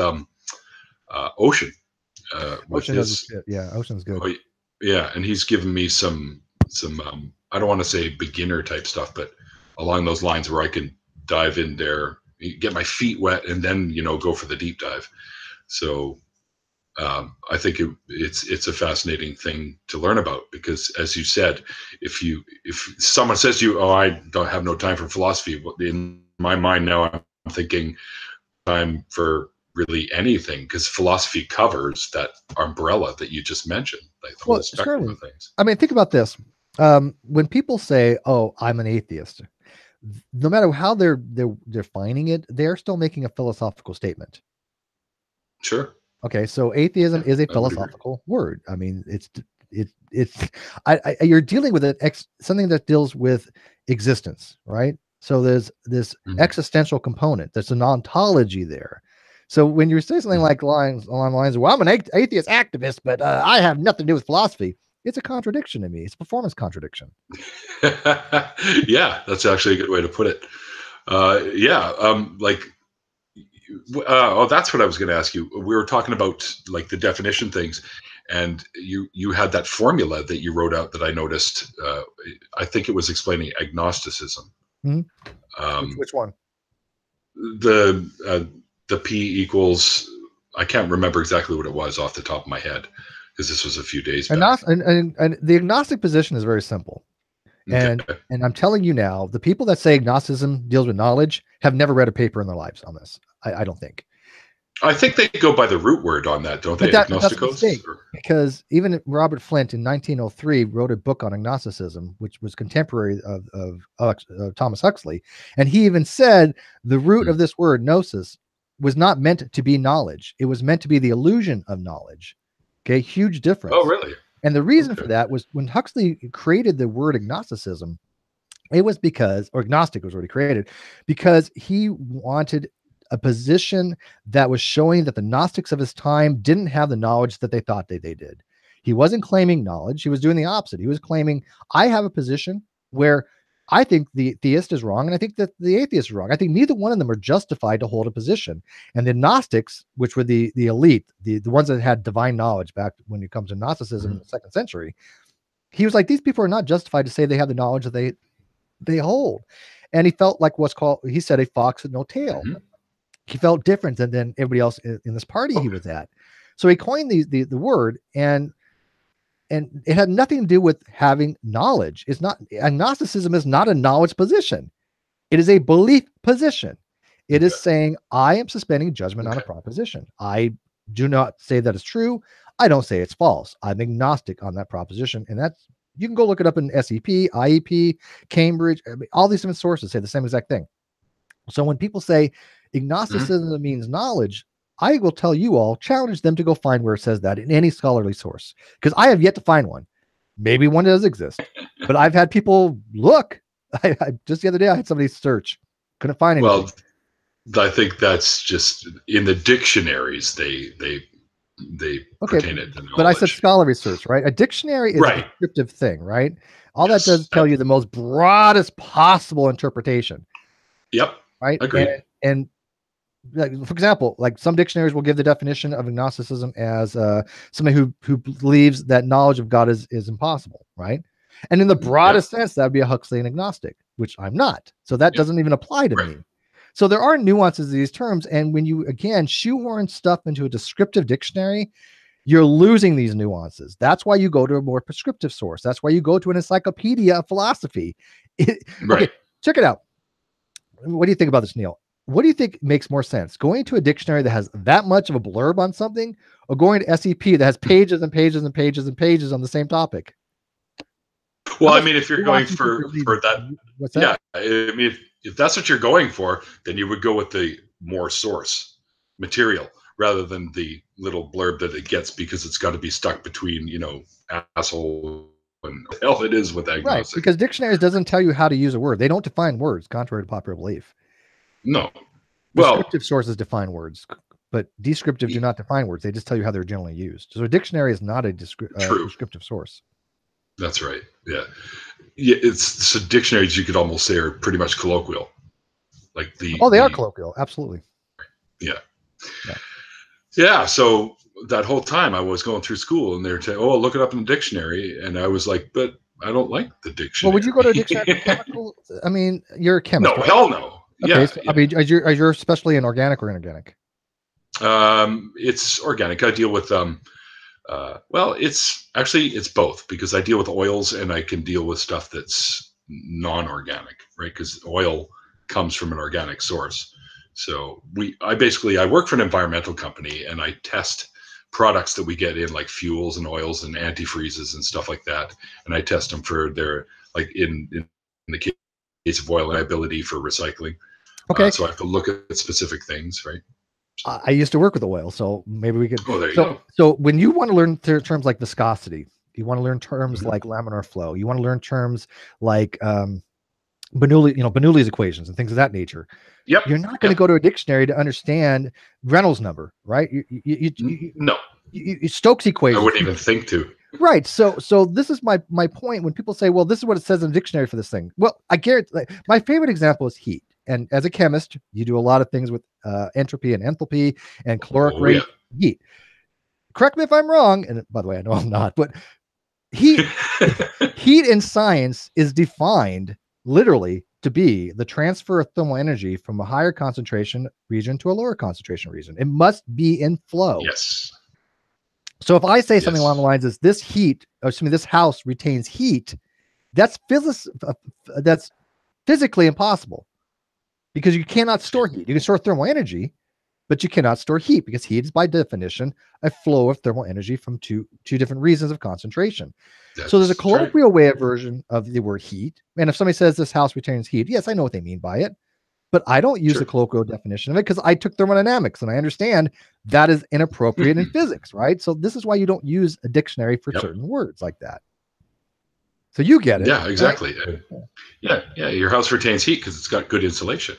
Ocean. With Ocean does it. Yeah, Ocean's good. Oh, yeah, and he's given me some I don't want to say beginner type stuff, but along those lines where I can dive in there, get my feet wet, and then go for the deep dive. So I think it's a fascinating thing to learn about, because, as you said, if someone says to you, "Oh, I don't have no time for philosophy," in my mind now I'm thinking time for really anything, because philosophy covers that umbrella that you just mentioned, like the whole spectrum of things. I mean, think about this. When people say, "Oh, I'm an atheist," no matter how they're defining it, they're still making a philosophical statement. Sure. Okay, so atheism is a philosophical word. I mean, you're dealing with something that deals with existence, right? So there's this existential component. There's an ontology there. So when you say something like along the lines of, "Well, I'm an atheist activist, but I have nothing to do with philosophy," it's a contradiction to me. It's a performance contradiction. Yeah, that's actually a good way to put it. That's what I was going to ask you. We were talking about like the definition things, and you had that formula that you wrote out that I noticed. I think it was explaining agnosticism. Mm-hmm. Which one? The P equals, I can't remember exactly what it was off the top of my head, because this was a few days back. And the agnostic position is very simple. And I'm telling you now, the people that say agnosticism deals with knowledge have never read a paper in their lives on this. I don't think. I think they go by the root word on that, don't they? That's a mistake, because even Robert Flint in 1903 wrote a book on agnosticism, which was contemporary of Thomas Huxley. And he even said the root of this word, gnosis, was not meant to be knowledge. It was meant to be the illusion of knowledge. Okay, huge difference. Oh, really? And the reason for that was when Huxley created the word agnosticism, it was because, or agnostic was already created, because he wanted a position that was showing that the Gnostics of his time didn't have the knowledge that they thought they did. He wasn't claiming knowledge. He was doing the opposite. He was claiming, I have a position where I think the theist is wrong, and I think that the atheist is wrong. I think neither one of them are justified to hold a position. And the Gnostics, which were the elite, the ones that had divine knowledge back when it comes to Gnosticism in the 2nd century, he was like, these people are not justified to say they have the knowledge that they hold. And he felt like he said, a fox with no tail. He felt different than everybody else in this party he was at. So he coined the word, and it had nothing to do with having knowledge. It's not, agnosticism is not a knowledge position. It is a belief position. It is saying, I am suspending judgment on a proposition. I do not say that it's true. I don't say it's false. I'm agnostic on that proposition. And that's, you can go look it up in SEP, IEP, Cambridge, all these different sources say the same exact thing. So when people say agnosticism means knowledge, I will tell you all, challenge them to go find where it says that in any scholarly source, because I have yet to find one. Maybe one does exist, but I've had people look. I just the other day I had somebody search, couldn't find anything. Well, I think that's just in the dictionaries they pertain it to knowledge. But I said scholarly search, right? A dictionary is a descriptive thing, right? All that does tell you the most broadest possible interpretation. Yep. Right. Agreed. And like, for example, like some dictionaries will give the definition of agnosticism as somebody who believes that knowledge of God is impossible, right? And in the broadest sense, that would be a Huxleyan agnostic, which I'm not. So that doesn't even apply to me. So there are nuances to these terms. And when you, again, shoehorn stuff into a descriptive dictionary, you're losing these nuances. That's why you go to a more prescriptive source. That's why you go to an encyclopedia of philosophy. Okay, check it out. What do you think about this, Neil? What do you think makes more sense? Going to a dictionary that has that much of a blurb on something, or going to SEP that has pages and pages and pages and pages on the same topic? Well, I mean, if you're going for that, what's that? I mean, if that's what you're going for, then you would go with the more source material rather than the little blurb that it gets, because it's got to be stuck between, asshole and what the hell it is with agnostic. Right, because dictionaries doesn't tell you how to use a word. They don't define words, contrary to popular belief. No. Descriptive sources define words, but descriptive do not define words. They just tell you how they're generally used. So a dictionary is not a descriptive source. That's right. Yeah. Yeah. So dictionaries, you could almost say, are pretty much colloquial. Like they are colloquial. Absolutely. Yeah. Yeah. Yeah. So that whole time I was going through school and they're saying, oh, look it up in the dictionary. And I was like, but I don't like the dictionary. Well, would you go to a dictionary for chemical? I mean, you're a chemist. No, right? hell no. Okay. Yeah, So, I mean, is your especially in organic or inorganic? It's organic. I deal with well, it's both, because I deal with oils and I can deal with stuff that's non-organic, right? Because oil comes from an organic source. So I work for an environmental company and I test products that we get in, like fuels and oils and antifreezes and stuff like that. And I test them for their, like in the case of oil, liability for recycling. Okay. So I have to look at specific things, right? I used to work with oil, so maybe we could. Oh, there you go. So when you want to learn terms like viscosity, you want to learn terms like laminar flow, you want to learn terms like Bernoulli's equations and things of that nature. Yep. You're not going to go to a dictionary to understand Reynolds number, right? No. Stokes equation. I wouldn't even think to. Right. So this is my point when people say, well, this is what it says in the dictionary for this thing. Well, I guarantee my favorite example is heat. And as a chemist, you do a lot of things with entropy and enthalpy and caloric rate, heat. Correct me if I'm wrong. And by the way, I know I'm not, but heat in science is defined literally to be the transfer of thermal energy from a higher concentration region to a lower concentration region. It must be in flow. Yes. So if I say something along the lines as this house retains heat, that's physically impossible, because you cannot store heat. You can store thermal energy, but you cannot store heat, because heat is by definition a flow of thermal energy from two different regions of concentration. So there's a colloquial version of the word heat. And if somebody says this house retains heat, yes, I know what they mean by it, but I don't use the colloquial definition of it because I took thermodynamics and I understand that is inappropriate in physics, right? So this is why you don't use a dictionary for certain words like that. So you get it. Yeah, exactly. Right? Yeah. Your house retains heat because it's got good insulation.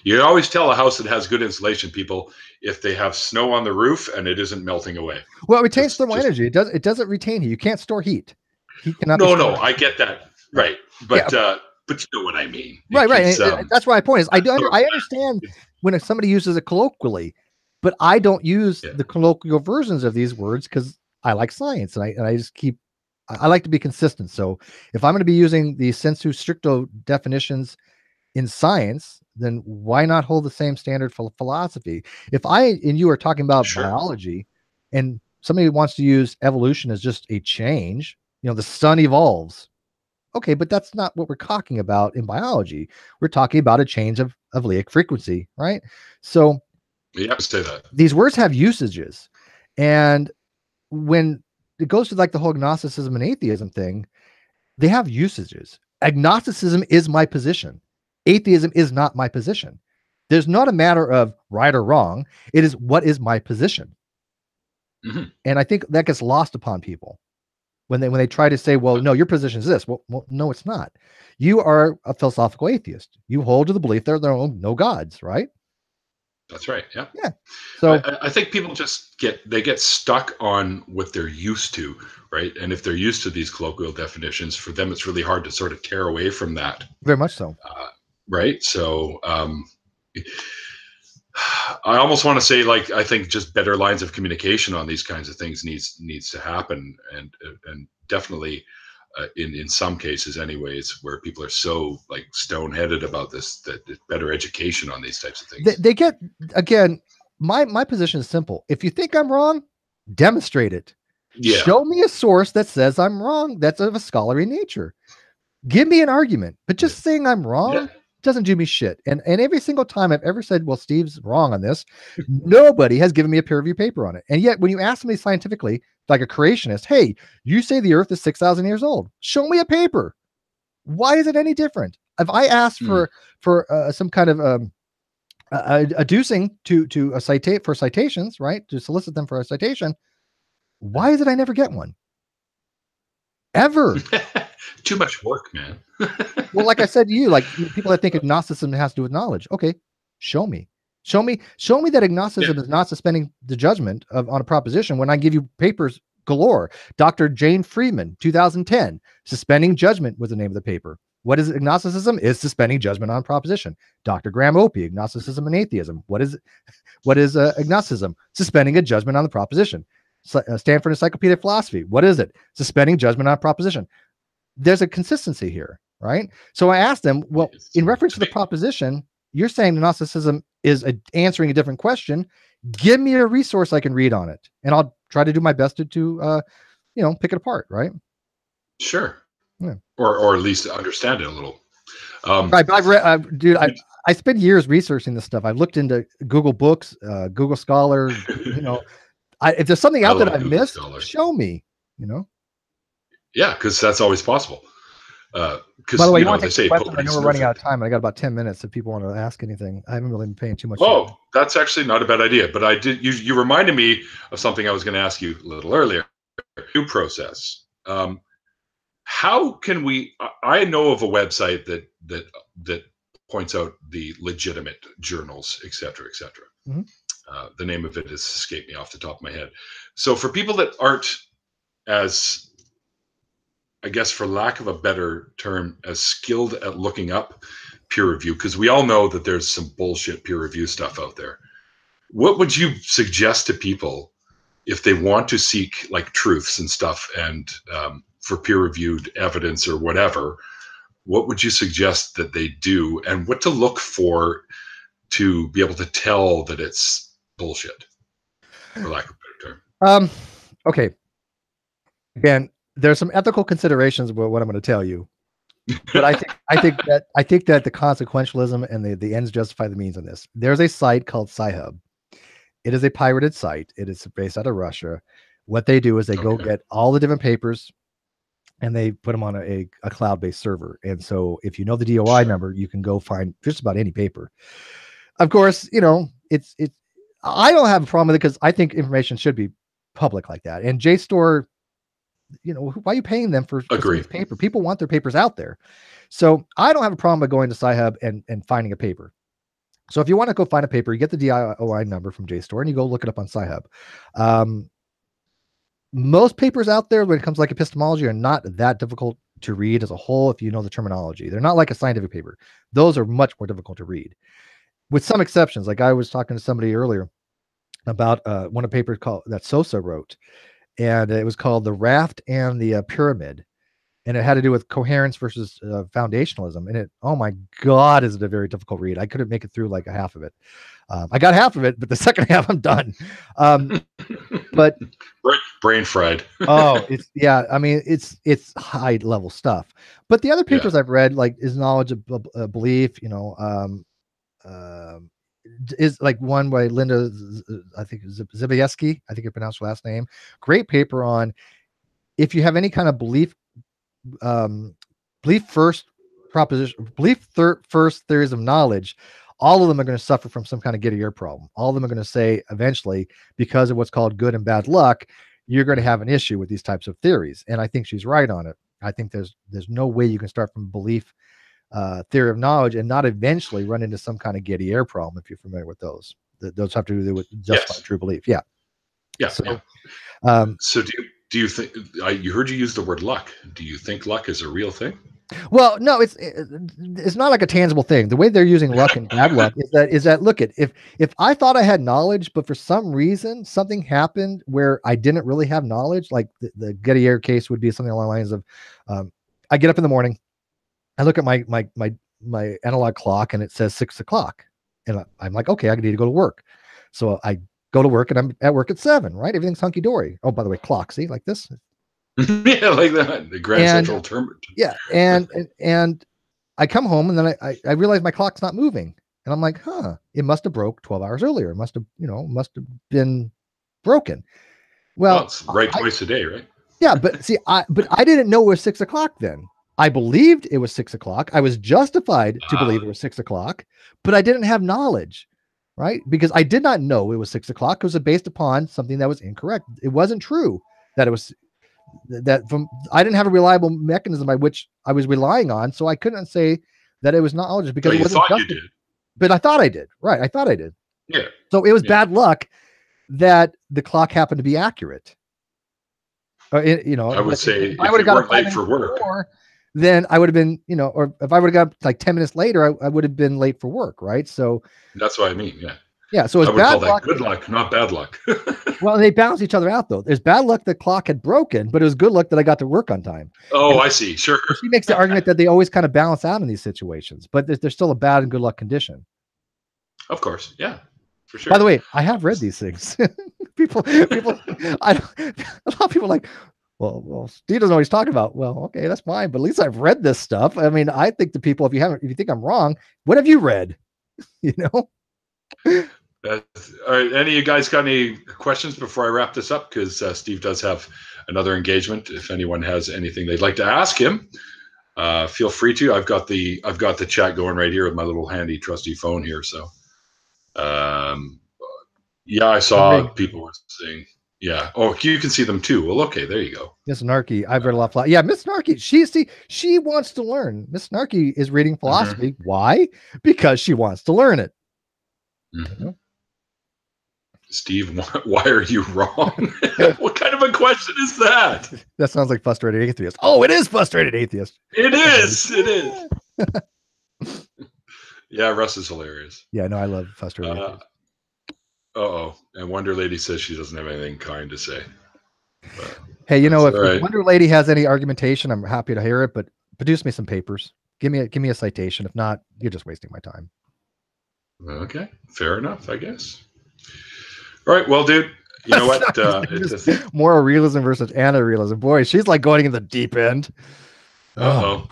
You always tell a house that has good insulation, people, if they have snow on the roof and it isn't melting away. Well, it retains thermal energy. It doesn't retain heat. You can't store heat. Heat cannot. No, I get that. Right. But but you know what I mean. Right. That's why my point is I understand when somebody uses it colloquially, but I don't use the colloquial versions of these words because I like science and I just I like to be consistent. So if I'm going to be using the sensu stricto definitions in science, then why not hold the same standard for philosophy? If I and you are talking about biology and somebody wants to use evolution as just a change, the sun evolves. Okay, but that's not what we're talking about in biology. We're talking about a change of Laic frequency, right? So you have to say that. These words have usages. And when it goes to like the whole agnosticism and atheism thing, they have usages. Agnosticism is my position. Atheism is not my position. There's not a matter of right or wrong. It is what is my position. Mm-hmm. And I think that gets lost upon people when they try to say, well, no, your position is this. Well, no, it's not. You are a philosophical atheist. You hold to the belief there are no gods, right? That's right. Yeah. Yeah. So I think people just get stuck on what they're used to, right? And if they're used to these colloquial definitions, for them, it's really hard to sort of tear away from that. Very much so. Right. So I almost want to say, like, I think just better lines of communication on these kinds of things needs to happen, and definitely in some cases, anyways, where people are so like stone-headed about this, that better education on these types of things. They get, again, my position is simple. If you think I'm wrong, demonstrate it. Yeah. Show me a source that says I'm wrong. That's of a scholarly nature. Give me an argument, but just saying I'm wrong doesn't do me shit. And every single time I've ever said, well, Steve's wrong on this, nobody has given me a peer review paper on it. And yet when you ask me scientifically, like a creationist, hey, you say the earth is 6,000 years old. Show me a paper. Why is it any different? If I asked for some kind of adducing to citations, right, to solicit them for a citation, why is it I never get one? Ever. Too much work, man. Well, like I said to you, like people that think agnosticism has to do with knowledge. Okay, show me that agnosticism is not suspending the judgment on a proposition when I give you papers galore. Dr. Jane Freeman, 2010, Suspending Judgment was the name of the paper. What is agnosticism? Is suspending judgment on proposition. Dr. Graham Opie, Agnosticism and Atheism. What is agnosticism? Suspending a judgment on the proposition. Stanford Encyclopedia of Philosophy. What is it? Suspending judgment on proposition. There's a consistency here, right? So I asked them, well, in reference to the proposition, you're saying agnosticism is answering a different question. Give me a resource I can read on it, and I'll try to do my best to pick it apart, right? Sure. Yeah. Or at least understand it a little. Right, but I've read, dude. I spent years researching this stuff. I've looked into Google Books, Google Scholar. If there's something out that I missed, show me. Yeah, because that's always possible. Because by the way, they say I know we're running out of time. I got about 10 minutes if people want to ask anything. I haven't really been paying too much. Oh, that's actually not a bad idea. But I did. You reminded me of something I was going to ask you a little earlier. New process. How can we? I know of a website that points out the legitimate journals, et cetera, et cetera. Mm-hmm. The name of it has escaped me off the top of my head. So for people that aren't as, I guess, for lack of a better term, as skilled at looking up peer review, because we all know that there's some bullshit peer review stuff out there. What would you suggest to people if they want to seek like truths and stuff and for peer-reviewed evidence or whatever? What would you suggest that they do, and what to look for to be able to tell that it's bullshit, for lack of a better term? Okay. Again, there's some ethical considerations about what I'm going to tell you, but I think that the consequentialism and the ends justify the means in this. There's a site called Sci-Hub. It is a pirated site. It is based out of Russia. What they do is they go get all the different papers and they put them on a cloud-based server. And so if you know the DOI number, you can go find just about any paper. Of course, it's I don't have a problem with it because I think information should be public like that. And JSTOR, why are you paying them for this paper? People want their papers out there. So I don't have a problem with going to Sci-Hub and finding a paper. So if you want to go find a paper, you get the DOI number from JSTOR and you go look it up on Sci-Hub. Most papers out there when it comes to like epistemology are not that difficult to read as a whole if you know the terminology. They're not like a scientific paper. Those are much more difficult to read, with some exceptions. Like I was talking to somebody earlier about one of the papers that Sosa wrote, and it was called The Raft and the Pyramid, and it had to do with coherence versus foundationalism. And oh my God, is it a very difficult read. I couldn't make it through like a half of it. I got half of it, but the second half I'm done. But brain fried. It's high level stuff. But the other papers I've read, like is knowledge of belief, is like one by Linda, I think Zibieski, I think you pronounce her last name. Great paper on if you have any kind of belief first theories of knowledge, all of them are going to suffer from some kind of get a year problem. All of them are going to say eventually, because of what's called good and bad luck, you're going to have an issue with these types of theories. And I think she's right on it. I think there's no way you can start from belief theory of knowledge and not eventually run into some kind of Getty air problem. If you're familiar with those, those have to do with justifying true belief. Yeah. So do you think, you heard you use the word luck. Do you think luck is a real thing? Well, no, it's not like a tangible thing. The way they're using luck and bad luck is that look at if I thought I had knowledge, but for some reason something happened where I didn't really have knowledge, like the Getty air case would be something along the lines of, I get up in the morning, I look at my analog clock and it says 6 o'clock, and I'm like, okay, I need to go to work. So I go to work and I'm at work at 7, right? Everything's hunky dory. Oh, by the way, clock, see, like this. Yeah, like that. The Grand Central term. Yeah, and I come home and then I realize my clock's not moving, and I'm like, it must have broke 12 hours earlier. It must have been broken. Well, it's right twice a day, right? Yeah, but see, I didn't know it was 6 o'clock then. I believed it was 6 o'clock. I was justified to believe it was 6 o'clock, but I didn't have knowledge, right? Because I did not know it was 6 o'clock. It was based upon something that was incorrect. It wasn't true that it was. I didn't have a reliable mechanism by which I was relying on, so I couldn't say that it was knowledge because it wasn't you did. But I thought I did. Right. I thought I did. Yeah. So it was bad luck that the clock happened to be accurate. You know, I would say if I if would you have got weren't late for work, before, then I would have been, you know, or if I would have got like 10 minutes later, I would have been late for work, right? So that's what I mean. Yeah. yeah, so it's I would call bad that luck. good luck, not bad luck. Well, they balance each other out though. There's bad luck the clock had broken, but it was good luck that I got to work on time. Oh, And I see. Sure. she makes the argument that they always kind of balance out in these situations, but there's still a bad and good luck condition. Of course. Yeah, for sure. By the way, I have read these things. people, a lot of people are like, well, Steve doesn't know what he's talking about. Well, okay, that's fine, but at least I've read this stuff. I mean, I think to people, if you think I'm wrong, what have you read? You know? All right. Any of you guys got any questions before I wrap this up? Because Steve does have another engagement. If anyone has anything they'd like to ask him, feel free to. I've got the chat going right here with my little handy trusty phone here. So, yeah, I saw people were saying, yeah. Oh, you can see them too. Well, okay, there you go. Miss Narky, I've read a lot of yeah, Miss Narky, she wants to learn. Miss Narky is reading philosophy. Mm-hmm. Why? Because she wants to learn it. Mm-hmm. You know? Steve, why are you wrong? What kind of a question is that? That sounds like frustrated atheist. Oh, it is frustrated atheist. It is. It is. Yeah, Russ is hilarious. Yeah, no, I love frustrated atheist. And Wonder Lady says she doesn't have anything kind to say. But hey, you know, if Wonder Lady has any argumentation, I'm happy to hear it, but produce me some papers. Give me a citation. If not, you're just wasting my time. Okay, fair enough, I guess. All right, well, dude, you know what? Moral realism versus anti-realism. Boy, she's like going in the deep end. Oh,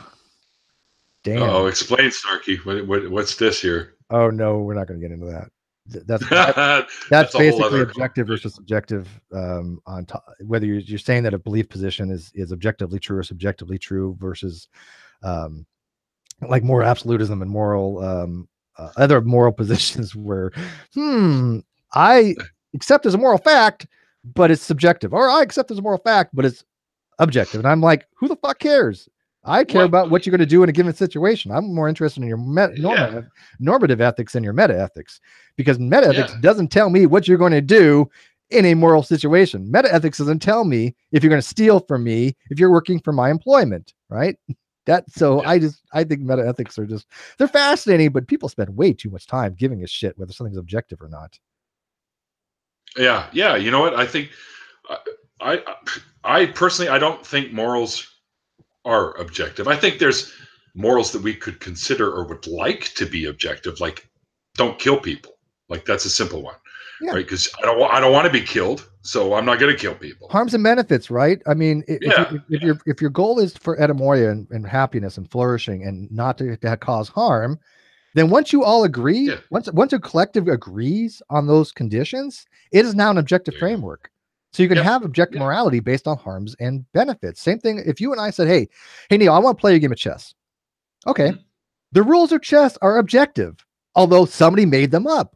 damn. Oh, explain, Snarky. What's this here? Oh no, we're not going to get into that. That's basically objective versus subjective. On top, whether you're saying that a belief position is objectively true or subjectively true versus, like more absolutism and moral other moral positions where, I accept as a moral fact, but it's subjective, or I accept as a moral fact, but it's objective. And I'm like, who the fuck cares? I care about what you're going to do in a given situation. I'm more interested in your normative ethics than your meta ethics, because meta ethics doesn't tell me what you're going to do in a moral situation. Meta ethics doesn't tell me if you're going to steal from me, if you're working for my employment, right? I think meta ethics are they're fascinating, but people spend way too much time giving a shit whether something's objective or not. Yeah. You know what? I think I personally, I don't think morals are objective. I think there's morals that we could consider or would like to be objective, like don't kill people. Like that's a simple one, right? Because I don't want to be killed, so I'm not going to kill people. Harms and benefits, right? I mean, if your goal is for eudaimonia and happiness and flourishing and not to cause harm, then once you all agree, once a collective agrees on those conditions, it is now an objective framework. So you can have objective morality based on harms and benefits. Same thing. If you and I said, hey, Neil, I want to play a game of chess. Okay. The rules of chess are objective, although somebody made them up,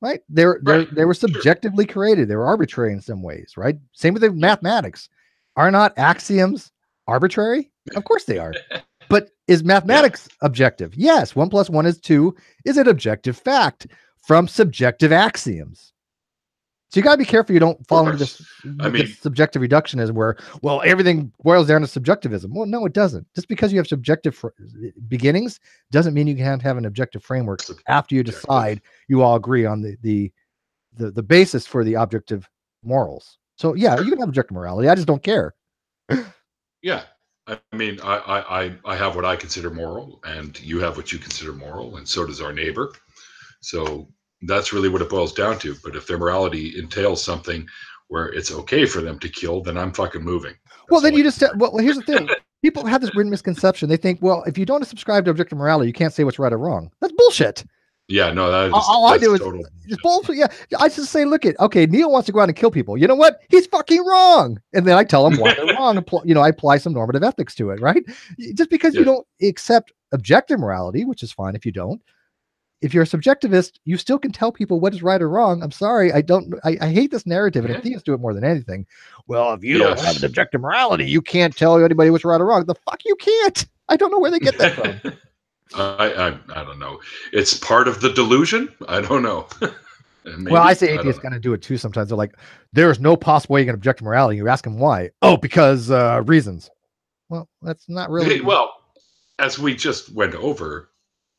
right? They were subjectively created. They were arbitrary in some ways, right? Same with the mathematics. Are not axioms arbitrary? Of course they are. But is mathematics objective? Yes. 1 + 1 is 2 is an objective fact from subjective axioms. So you got to be careful you don't fall into this subjective reductionism where, well, everything boils down to subjectivism. Well, no, it doesn't. Just because you have subjective beginnings doesn't mean you can't have an objective framework after you decide you all agree on the basis for the objective morals. So yeah, you can have objective morality. I just don't care. Yeah. I mean, I have what I consider moral, and you have what you consider moral, and so does our neighbor. So that's really what it boils down to. But if their morality entails something where it's okay for them to kill, then I'm fucking moving. Well, then you just well, here's the thing. People have this weird misconception. They think, well, if you don't subscribe to objective morality, you can't say what's right or wrong. That's bullshit. Yeah, no, all I do is just bullshit. Yeah, I just say, look, Neil wants to go out and kill people. You know what? He's fucking wrong. And then I tell him why they're wrong. I apply some normative ethics to it, right? Just because you don't accept objective morality, which is fine if you don't. If you're a subjectivist, you still can tell people what is right or wrong. I'm sorry. I hate this narrative, and atheists do it more than anything. Well, if you don't have an objective morality, you can't tell anybody what's right or wrong. The fuck you can't. I don't know where they get that from. I don't know. It's part of the delusion. I don't know. Maybe, Well, I say I don't atheists know. kind of do it too. Sometimes they're like, "There's no possible way you can object to morality." You ask them why. Oh, because reasons. Well, that's not really. Well, as we just went over,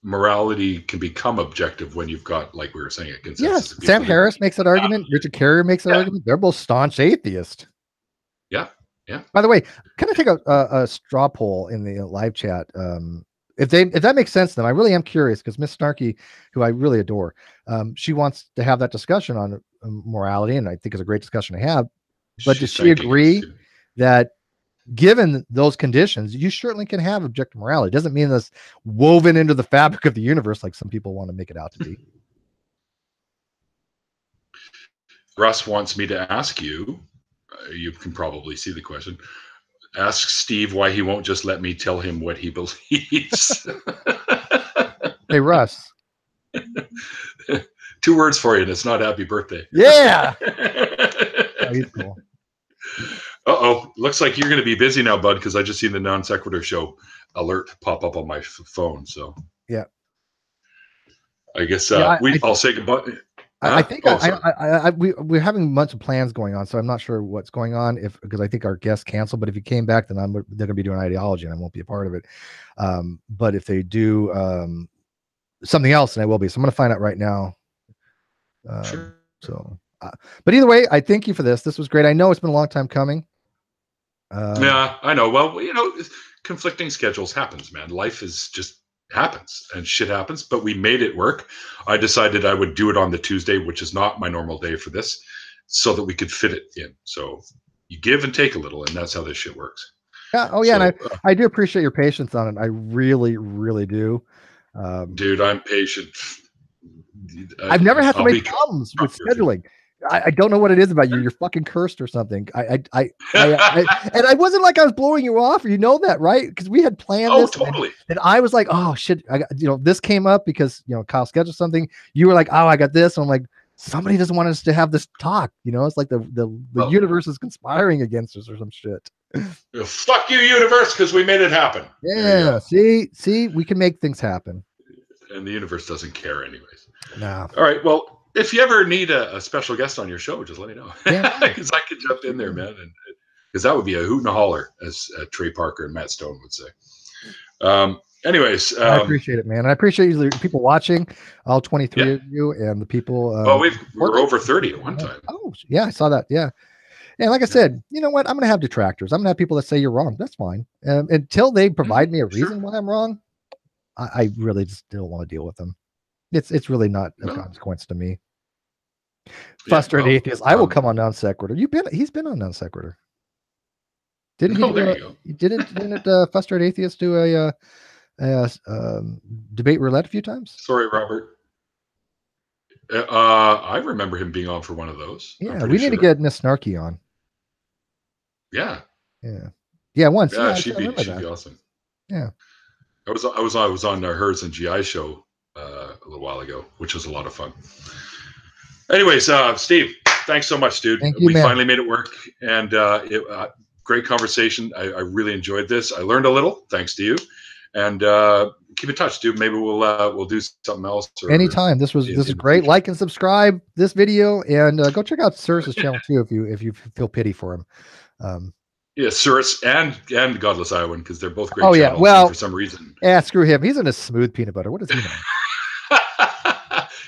morality can become objective when you've got, like we were saying, a consensus Yes, of Sam people who, Harris makes that argument. Richard Carrier makes that yeah, argument. They're both staunch atheists. yeah, yeah, By the way, can I take a straw poll in the live chat? If that makes sense to them, I really am curious because Miss Snarky, who I really adore, she wants to have that discussion on morality, and I think it's a great discussion to have. But does she's she thanking us. agree that given those conditions, you certainly can have objective morality? It doesn't mean that's woven into the fabric of the universe like some people want to make it out to be. Russ wants me to ask you, you can probably see the question, ask Steve why he won't just let me tell him what he believes. Hey, Russ. 2 words for you, and it's not happy birthday. Yeah. Oh, he's cool. Uh-oh. Looks like you're going to be busy now, bud, because I just seen the Non Sequitur Show alert pop up on my phone. So yeah, I guess yeah, I'll say goodbye. I think we're having a bunch of plans going on, so I'm not sure what's going on because I think our guests canceled. But if he came back, then they're going to be doing ideology, and I won't be a part of it. But if they do something else, then I will be. So I'm going to find out right now. Sure. So, but either way, I thank you for this. This was great. I know it's been a long time coming. Yeah, I know. Well, conflicting schedules happens, man. Life is just happens and shit happens, but we made it work. I decided I would do it on the Tuesday, which is not my normal day for this, so that we could fit it in. So you give and take a little, and that's how this shit works. Yeah. Oh yeah. So, and I do appreciate your patience on it. I really, really do. Dude, I'm patient. I've never had so many problems with scheduling. I don't know what it is about you. You're fucking cursed or something. And I wasn't like I was blowing you off. You know that, right? Because we had planned this. Totally. And I was like, oh shit, this came up because Kyle scheduled something. You were like, oh, I got this. And I'm like, somebody doesn't want us to have this talk. It's like the universe is conspiring against us or some shit. Fuck you, universe, because we made it happen. Yeah. See, we can make things happen. And the universe doesn't care anyways. No. All right. Well, if you ever need a special guest on your show, just let me know. Because I could jump in there, man. Because that would be a hoot and a holler, as Trey Parker and Matt Stone would say. Anyways. I appreciate it, man. I appreciate you, people watching, all 23 of you, and the people. We're over 30 at one time. Oh, yeah. I saw that. Yeah. And like I said, you know what? I'm going to have detractors. I'm going to have people that say you're wrong. That's fine. Until they provide me a reason why I'm wrong, I really just don't want to deal with them. It's really not a consequence to me. Frustrated atheist. I will come on Non Sequitur. He's been on Non Sequitur. Didn't he? Didn't Frustrated Atheist do a debate roulette a few times? Sorry, Robert. I remember him being on for one of those. Yeah, we need to get Miss Snarky on. Yeah. Once. Yeah, she'd be awesome. Yeah. I was on hers and GI show a little while ago, which was a lot of fun. Anyways, Steve, thanks so much, dude. Thank you, we man. finally made it work, and great conversation. I really enjoyed this. I learned a little, thanks to you, and keep in touch, dude. Maybe we'll do something else. Anytime. This is great. Like and subscribe this video, and go check out Cyrus's channel too if you feel pity for him. Yeah, Cyrus and Godless Iowan, because they're both great. Oh yeah, well, for some reason. Yeah, screw him. He's in a smooth peanut butter. What does he know?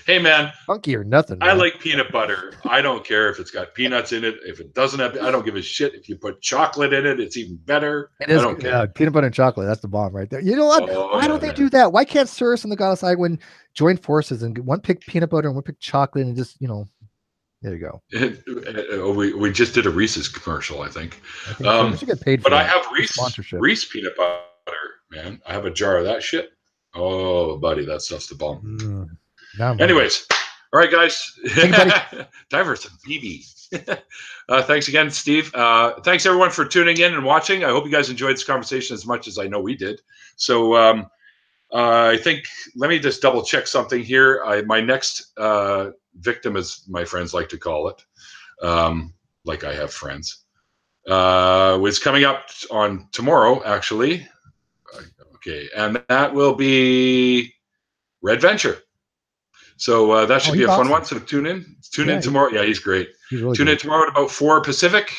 Hey man, funky or nothing. Man. I like peanut butter. I don't care if it's got peanuts in it. If it doesn't have, I don't give a shit. If you put chocolate in it, it's even better. It is. I don't care. Peanut butter and chocolate. That's the bomb right there. You know what? Why don't they do that? Why can't Cyrus and the Godless Iowan join forces and one pick peanut butter and one pick chocolate and just there you go. We just did a Reese's commercial, I think. We should get paid for but that. I have Reese peanut butter, man. I have a jar of that shit. Oh, buddy, that stuff's the bomb. Anyways, all right, guys. Diverse and BB. Thanks again, Steve. Thanks everyone for tuning in and watching. I hope you guys enjoyed this conversation as much as I know we did. So I think let me just double check something here. My next victim, as my friends like to call it, like I have friends, was coming up on tomorrow, actually. Okay, and that will be Red Venture. So that should be a fun awesome. one. So tune in tomorrow. Yeah, he's great. He's really tune good. in tomorrow at about 4 Pacific.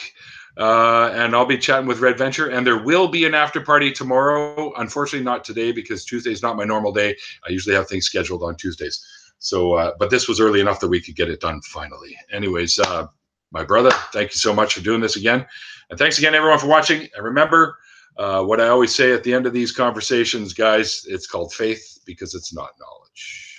And I'll be chatting with Red Venture, and there will be an after party tomorrow. Unfortunately, not today because Tuesday is not my normal day. I usually have things scheduled on Tuesdays. So, but this was early enough that we could get it done finally. Anyways, my brother, thank you so much for doing this again. And thanks again, everyone, for watching. And remember what I always say at the end of these conversations, guys, it's called faith because it's not knowledge.